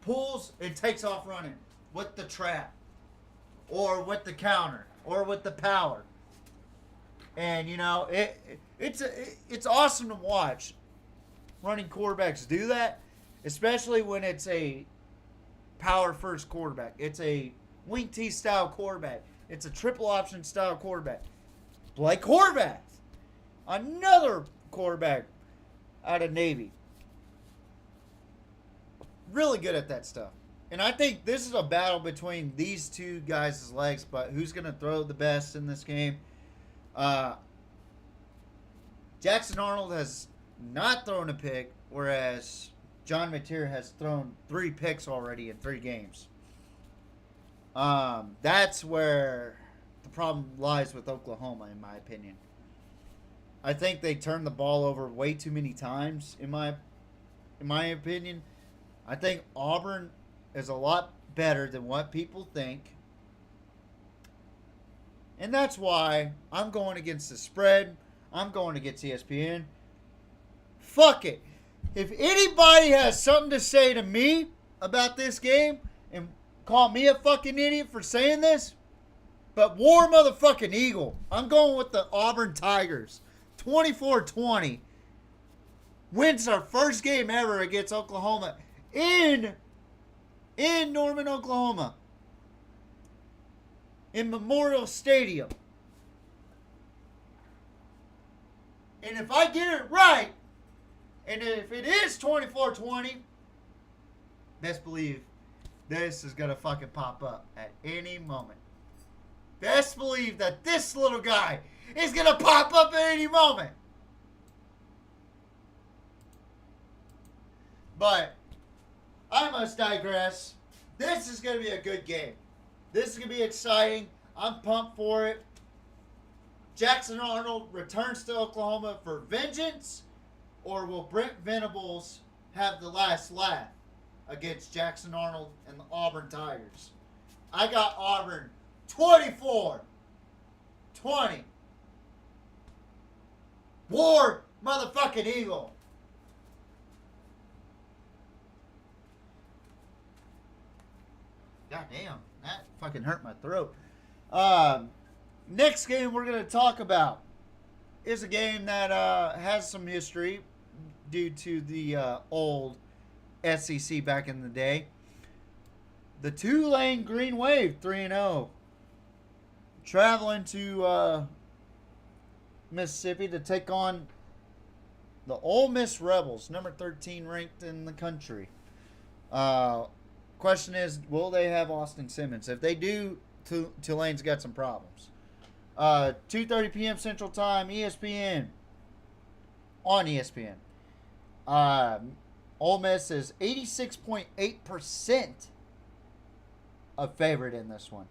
Pulls and takes off running with the trap. Or with the counter. Or with the power. And, you know, it's awesome to watch running quarterbacks do that, especially when it's a power first quarterback. It's a wing T style quarterback. It's a triple option style quarterback. Blake Horvath, another quarterback out of Navy. Really good at that stuff. And I think this is a battle between these two guys' legs, but who's going to throw the best in this game? Jackson Arnold has not thrown a pick, whereas John Mateer has thrown 3 picks already in 3 games. That's where the problem lies with Oklahoma, in my opinion. I think they turned the ball over way too many times, in my opinion. I think Auburn is a lot better than what people think. And that's why I'm going against the spread. I'm going against ESPN. Fuck it. If anybody has something to say to me about this game and call me a fucking idiot for saying this, but War motherfucking Eagle. I'm going with the Auburn Tigers. 24-20. Wins our first game ever against Oklahoma in Norman, Oklahoma. In Memorial Stadium. And if I get it right, and if it is 24-20, best believe this is going to fucking pop up at any moment. Best believe that this little guy is going to pop up at any moment. But I must digress. This is going to be a good game. This is going to be exciting. I'm pumped for it. Jackson Arnold returns to Oklahoma for vengeance, or will Brent Venables have the last laugh against Jackson Arnold and the Auburn Tigers? I got Auburn 24-20. War motherfucking Eagle. God damn, that fucking hurt my throat. Next game we're going to talk about is a game that has some history due to the old SEC back in the day. The Tulane Green Wave 3-0. Traveling to Mississippi to take on the Ole Miss Rebels, number 13 ranked in the country. Question is, will they have Austin Simmons? If they do, Tulane's got some problems. 2:30 p.m. Central Time, ESPN. On ESPN. Ole Miss is 86.8% a favorite in this one.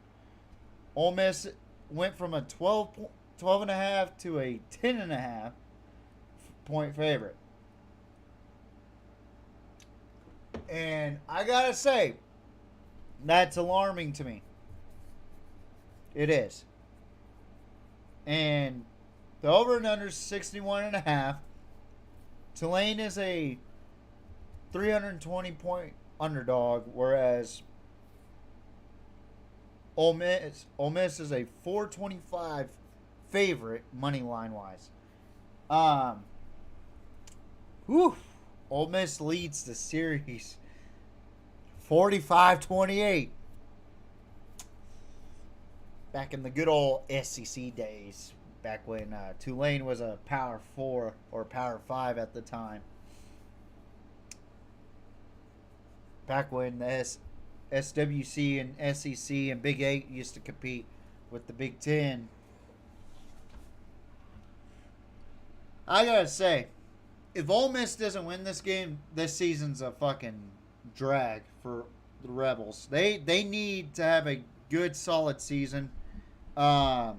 Ole Miss went from a 12.5 to a 10.5 point favorite. And I gotta say, that's alarming to me. It is. And the over and under is 61.5. Tulane is a 320 point underdog, whereas Ole Miss is a 425 favorite money line wise. Ole Miss leads the series 45-28. Back in the good old SEC days, back when Tulane was a Power 4 or Power 5 at the time. Back when the SWC and SEC and Big 8 used to compete with the Big 10. I gotta say, if Ole Miss doesn't win this game, this season's a fucking drag for the Rebels. They need to have a good, solid season. I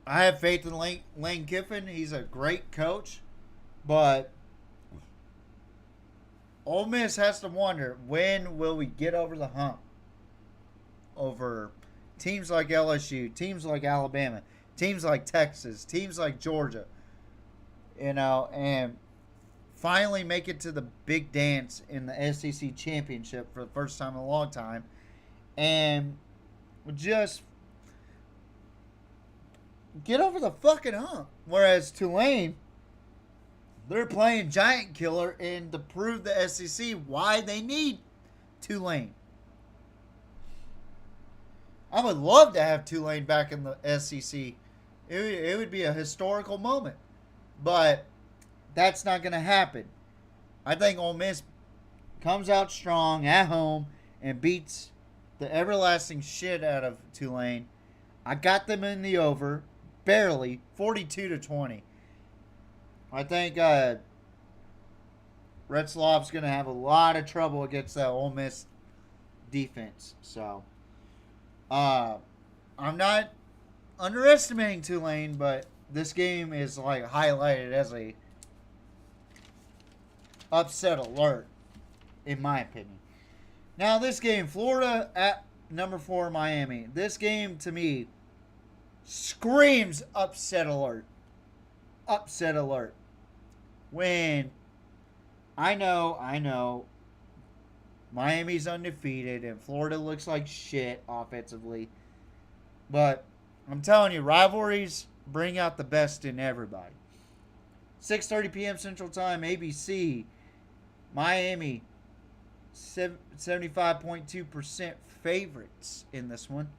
have faith in Lane Kiffin. He's a great coach, but Ole Miss has to wonder, when will we get over the hump over teams like LSU, teams like Alabama, teams like Texas, teams like Georgia, and finally make it to the big dance in the SEC championship for the first time in a long time, and just get over the fucking hump. Whereas Tulane, they're playing giant killer, and to prove the SEC why they need Tulane. I would love to have Tulane back in the SEC. It would be a historical moment. But that's not going to happen. I think Ole Miss comes out strong at home and beats the everlasting shit out of Tulane. I got them in the over, barely, 42-20. I think Retzlaff's going to have a lot of trouble against that Ole Miss defense. So, I'm not underestimating Tulane, but this game is like highlighted as a upset alert, in my opinion. Now, this game, Florida at number 4 Miami. This game, to me, screams upset alert. Upset alert. When I know Miami's undefeated and Florida looks like shit offensively. But I'm telling you, rivalries bring out the best in everybody. 6:30 p.m. Central Time, ABC. Miami, 75.2% favorites in this one.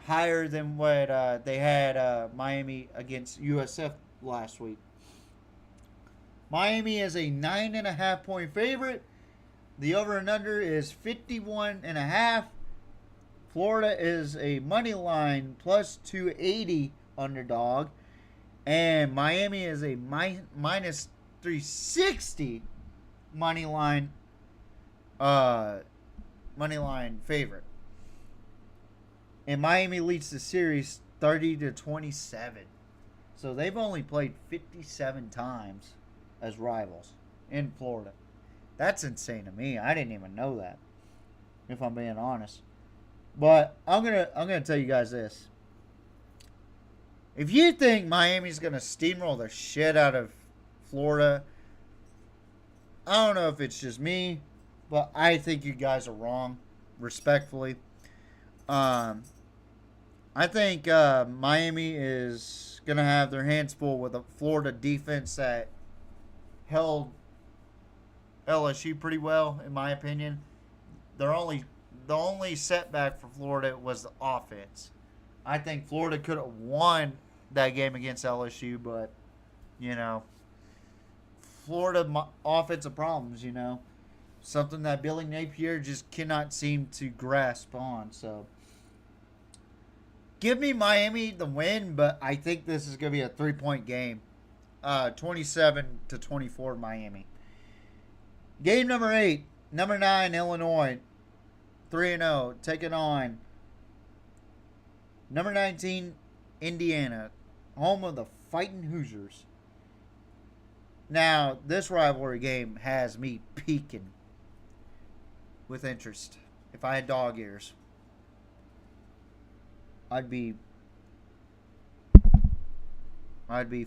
Higher than what they had Miami against USF last week. Miami is a 9.5 point favorite. The over and under is 51.5. Florida is a money line plus 280 underdog. And Miami is a minus 360 money line favorite. And Miami leads the series 30-27. So they've only played 57 times. as rivals in Florida. That's insane to me. I didn't even know that, if I'm being honest. But I'm gonna tell you guys this. If you think Miami's gonna steamroll the shit out of Florida, I don't know if it's just me, but I think you guys are wrong, respectfully. I think Miami is going to have their hands full with a Florida defense that held LSU pretty well, in my opinion. The only setback for Florida was the offense. I think Florida could have won that game against LSU, but, Florida offensive problems, something that Billy Napier just cannot seem to grasp on. So give me Miami the win, but I think this is going to be a 3-point game. 27-24 Miami. Game number 8, number 9 Illinois, 3-0, taking on number 19 Indiana, home of the Fighting Hoosiers. Now, this rivalry game has me peaking with interest. If I had dog ears, I'd be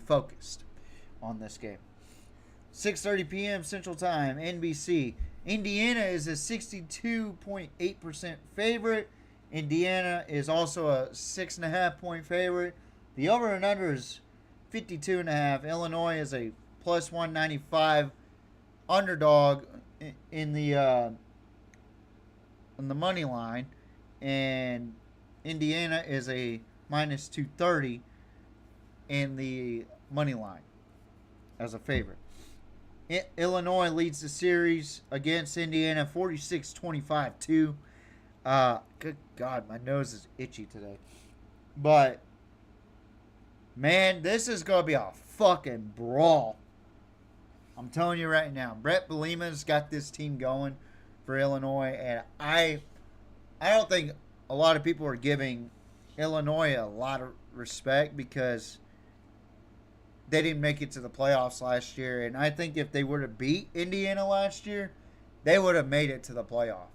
focused on this game. 6:30 p.m. Central Time, NBC. Indiana is a 62.8% favorite. Indiana is also a 6.5-point favorite. The over and under is 52.5. Illinois is a plus 195 underdog in the money line, and Indiana is a minus 230 in the money line as a favorite. Illinois leads the series against Indiana 46-25 too. Good God, my nose is itchy today. But man, this is gonna be a fucking brawl. I'm telling you right now, Brett Bielema's got this team going for Illinois, and I don't think a lot of people are giving Illinois a lot of respect because they didn't make it to the playoffs last year, and I think if they would have beat Indiana last year, they would have made it to the playoff.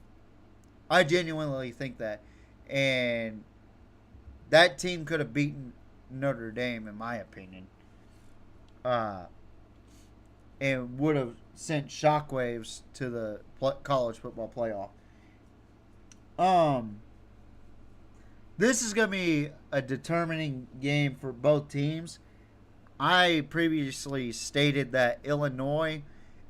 I genuinely think that, and that team could have beaten Notre Dame, in my opinion. And would have sent shockwaves to the college football playoff. This is going to be a determining game for both teams. I previously stated that Illinois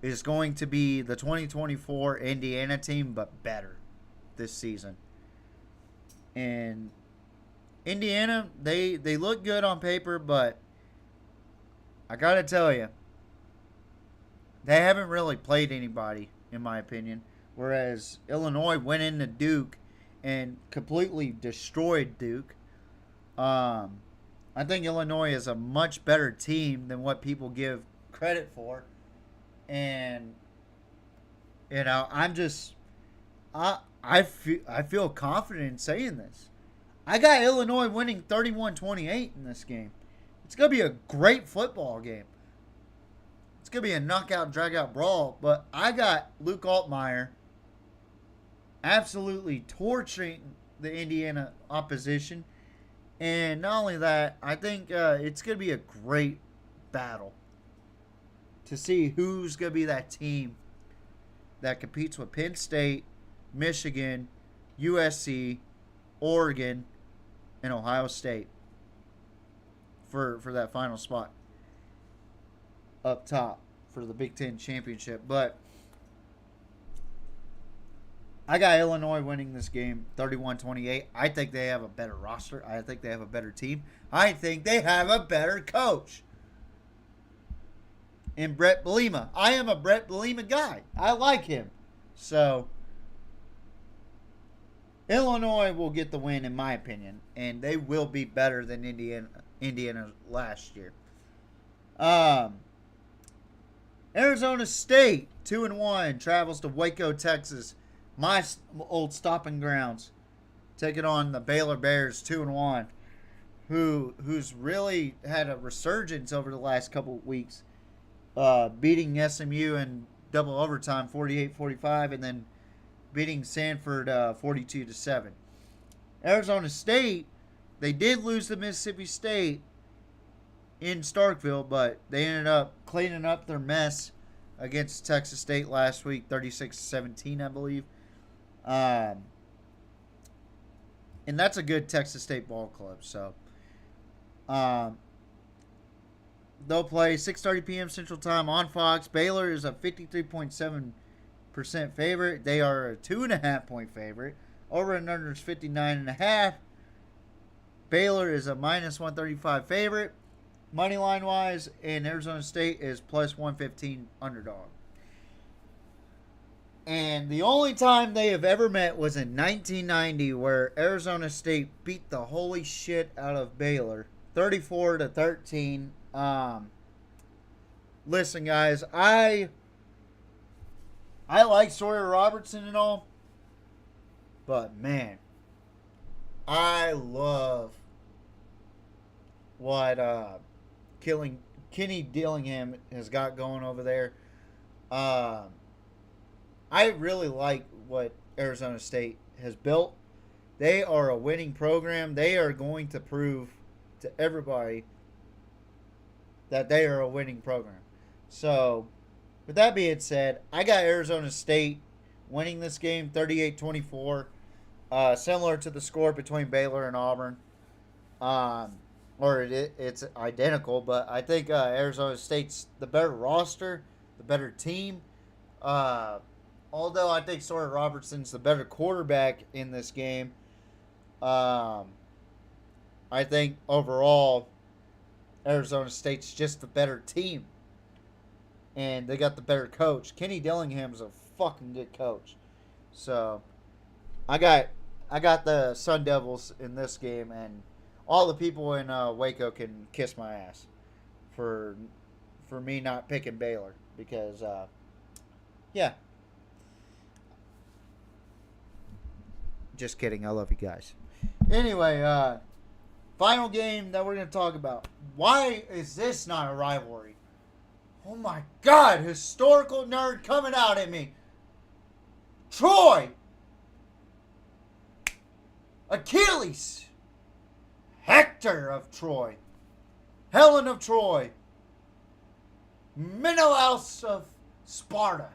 is going to be the 2024 Indiana team, but better this season. And Indiana, they look good on paper, but I got to tell you, they haven't really played anybody, in my opinion. Whereas Illinois went into Duke and completely destroyed Duke. I think Illinois is a much better team than what people give credit for. And, I feel confident in saying this. I got Illinois winning 31-28 in this game. It's going to be a great football game. It's going to be a knockout, drag-out brawl, but I got Luke Altmaier absolutely torturing the Indiana opposition. And not only that, I think it's going to be a great battle to see who's going to be that team that competes with Penn State, Michigan, USC, Oregon, and Ohio State for that final spot up top for the Big Ten championship. But I got Illinois winning this game 31-28. I think they have a better roster. I think they have a better team. I think they have a better coach in Brett Bielema. I am a Brett Bielema guy. I like him. So Illinois will get the win, in my opinion, and they will be better than Indiana last year. Arizona State, 2-1, travels to Waco, Texas, my old stomping grounds, taking on the Baylor Bears, 2-1, who's really had a resurgence over the last couple of weeks. beating SMU in double overtime 48-45, and then beating Sanford 42-7. Arizona State, they did lose to Mississippi State in Starkville, but they ended up cleaning up their mess against Texas State last week, 36-17, I believe. And that's a good Texas State ball club. So they'll play 6:30 p.m. Central Time on Fox. Baylor is a 53.7% favorite. They are a 2.5-point favorite. Over and under is 59.5. Baylor is a minus 135 favorite. Money line wise, and Arizona State is plus 115 underdog. And the only time they have ever met was in 1990, where Arizona State beat the holy shit out of Baylor, 34-13. Listen, guys, I like Sawyer Robertson and all, but man, I love what Kenny Dillingham has got going over there. I really like what Arizona State has built. They are a winning program. They are going to prove to everybody that they are a winning program. So, with that being said, I got Arizona State winning this game 38-24. Similar to the score between Baylor and Auburn. It's identical, but I think Arizona State's the better roster, the better team. Although I think Sawyer Robertson's the better quarterback in this game. I think overall Arizona State's just the better team. And they got the better coach. Kenny Dillingham's a fucking good coach. So I got the Sun Devils in this game, and all the people in Waco can kiss my ass for me not picking Baylor, because yeah. Just kidding. I love you guys. Anyway, final game that we're going to talk about. Why is this not a rivalry? Oh my God, historical nerd coming out at me. Troy. Achilles. Hector of Troy. Helen of Troy. Menelaus of Sparta.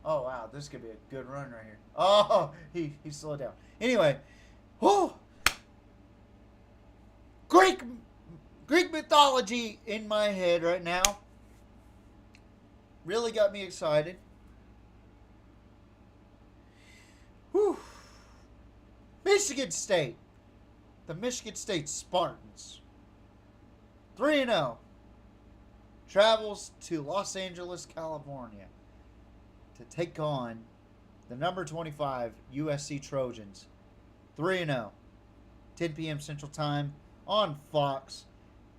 Oh, wow, this could be a good run right here. Oh, he slowed down. Anyway, Greek mythology in my head right now. Really got me excited. Whew. Michigan State. The Michigan State Spartans. 3-0. Travels to Los Angeles, California, to take on the number 25 USC Trojans. 3-0. 10 p.m. Central Time on Fox.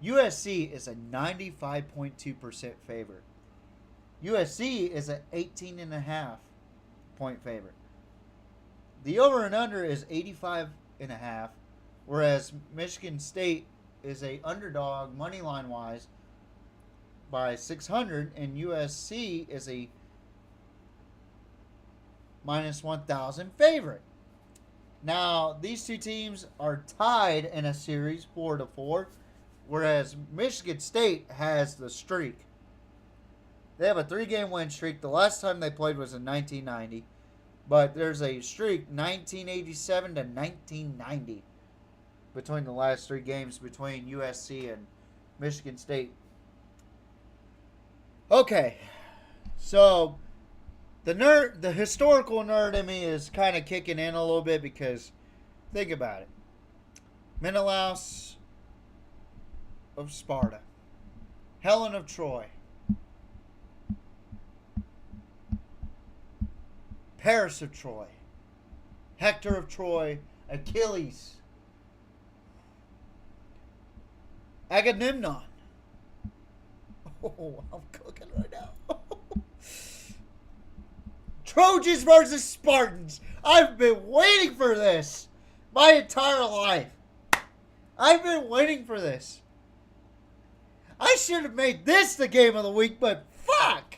USC is a 95.2% favorite. USC is an 18.5 point favorite. The over and under is 85.5, whereas Michigan State is a underdog money line wise by 600, and USC is a minus 1,000 favorite. Now, these two teams are tied in a series 4-4, whereas Michigan State has the streak. They have a 3-game win streak. The last time they played was in 1990, but there's a streak 1987 to 1990 between the last 3 games between USC and Michigan State. Okay, so the historical nerd in me is kind of kicking in a little bit, because think about it. Menelaus of Sparta, Helen of Troy, Paris of Troy, Hector of Troy, Achilles, Agamemnon. Oh, I'm cooking right now. Trojans versus Spartans. I've been waiting for this my entire life. I've been waiting for this. I should have made this the game of the week, but fuck.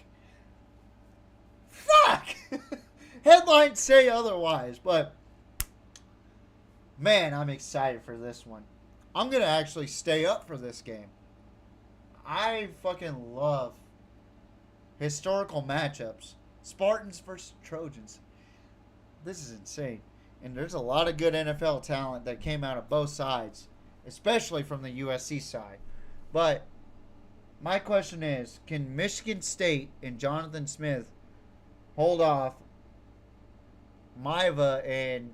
Headlines say otherwise, but man, I'm excited for this one. I'm going to actually stay up for this game. I fucking love historical matchups. Spartans versus Trojans. This is insane. And there's a lot of good NFL talent that came out of both sides, especially from the USC side. But my question is, can Michigan State and Jonathan Smith hold off Maiva and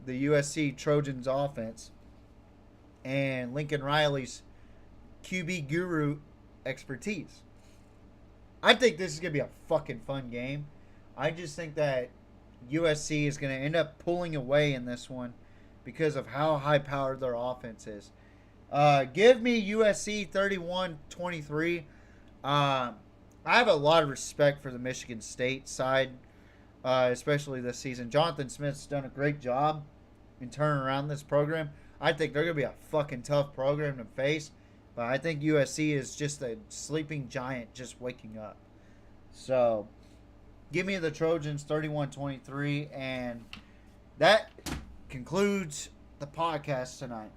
the USC Trojans offense and Lincoln Riley's QB guru expertise? I think this is going to be a fucking fun game. I just think that USC is going to end up pulling away in this one because of how high-powered their offense is. Give me USC 31-23. I have a lot of respect for the Michigan State side, especially this season. Jonathan Smith's done a great job in turning around this program. I think they're going to be a fucking tough program to face, but I think USC is just a sleeping giant just waking up. So, give me the Trojans 31-23, and that concludes the podcast tonight.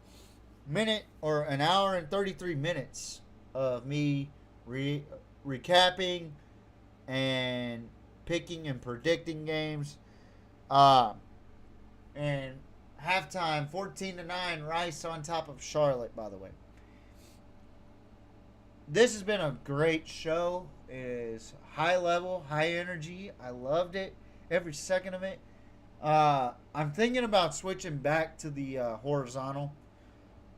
An hour and 33 minutes of me recapping and picking and predicting games. And halftime 14-9, Rice on top of Charlotte, by the way. This has been a great show. It is high level, high energy. I loved it, every second of it. I'm thinking about switching back to the horizontal.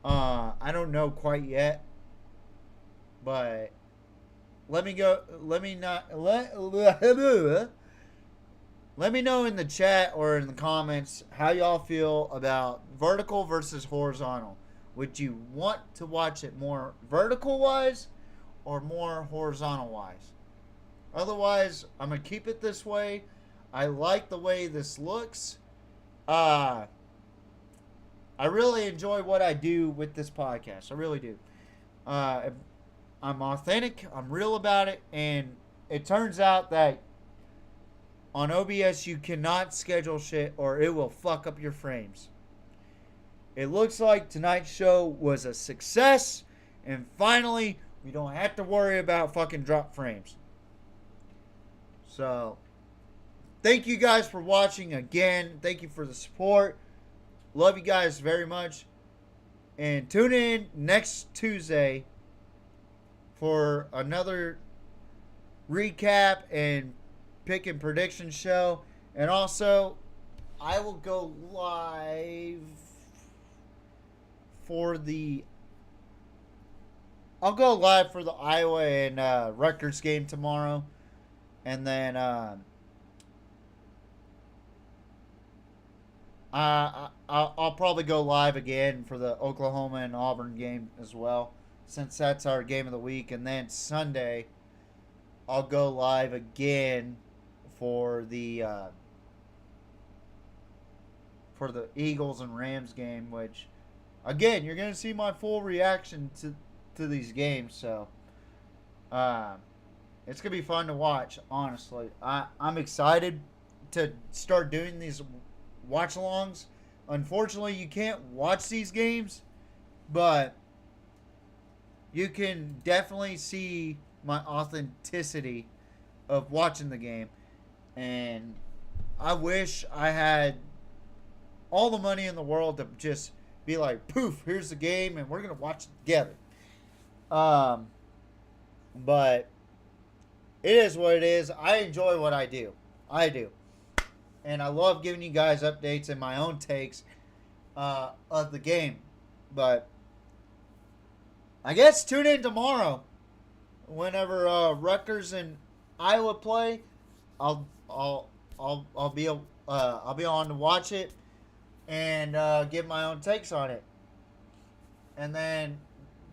I don't know quite yet, but let me know in the chat or in the comments how y'all feel about vertical versus horizontal. Would you want to watch it more vertical wise or more horizontal wise? Otherwise, I'm going to keep it this way. I like the way this looks. I really enjoy what I do with this podcast. I really do. I'm authentic. I'm real about it. And it turns out that on OBS, you cannot schedule shit or it will fuck up your frames. It looks like tonight's show was a success. And finally, we don't have to worry about fucking drop frames. So, thank you guys for watching again. Thank you for the support. Love you guys very much. And tune in next Tuesday for another recap and pick and prediction show. And also, I will go live for the Iowa and Rutgers game tomorrow. And then I'll probably go live again for the Oklahoma and Auburn game as well, since that's our game of the week. And then Sunday, I'll go live again for the Eagles and Rams game, which, again, you're going to see my full reaction to these games. So, it's going to be fun to watch, honestly. I'm excited to start doing these watch-alongs. Unfortunately, you can't watch these games, but you can definitely see my authenticity of watching the game. And I wish I had all the money in the world to just be like, poof, here's the game, and we're going to watch it together. But it is what it is. I enjoy what I do. I do. And I love giving you guys updates and my own takes of the game. But I guess tune in tomorrow whenever Rutgers and Iowa play. I'll be on to watch it and give my own takes on it, and then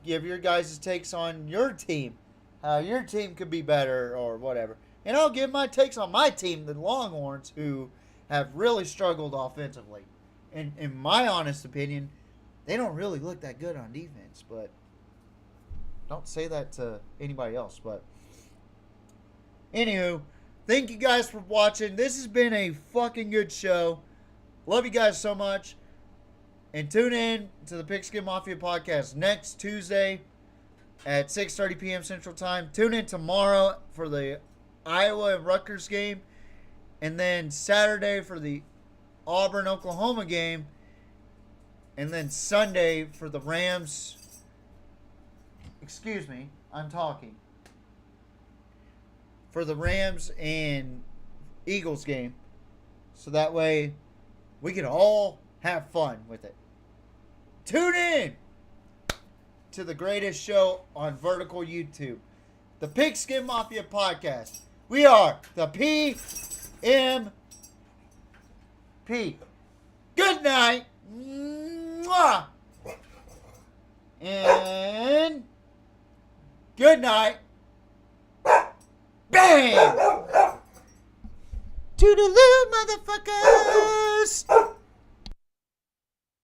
give your guys' takes on your team, how your team could be better or whatever. And I'll give my takes on my team, the Longhorns, who have really struggled offensively. And in my honest opinion, they don't really look that good on defense. But Don't say that to anybody else. But anywho, thank you guys for watching. This has been a fucking good show. Love you guys so much. And tune in to the Pigskin Mafia podcast next Tuesday at 6:30 p.m. Central Time. Tune in tomorrow for the Iowa and Rutgers game. And then Saturday for the Auburn-Oklahoma game. And then Sunday for the Rams. Excuse me, I'm talking. For the Rams and Eagles game. So that way we can all have fun with it. Tune in to the greatest show on vertical YouTube. The Pigskin Mafia podcast. We are the PMP. Good night. Mwah. And good night. Bang! Toodaloo, motherfuckers!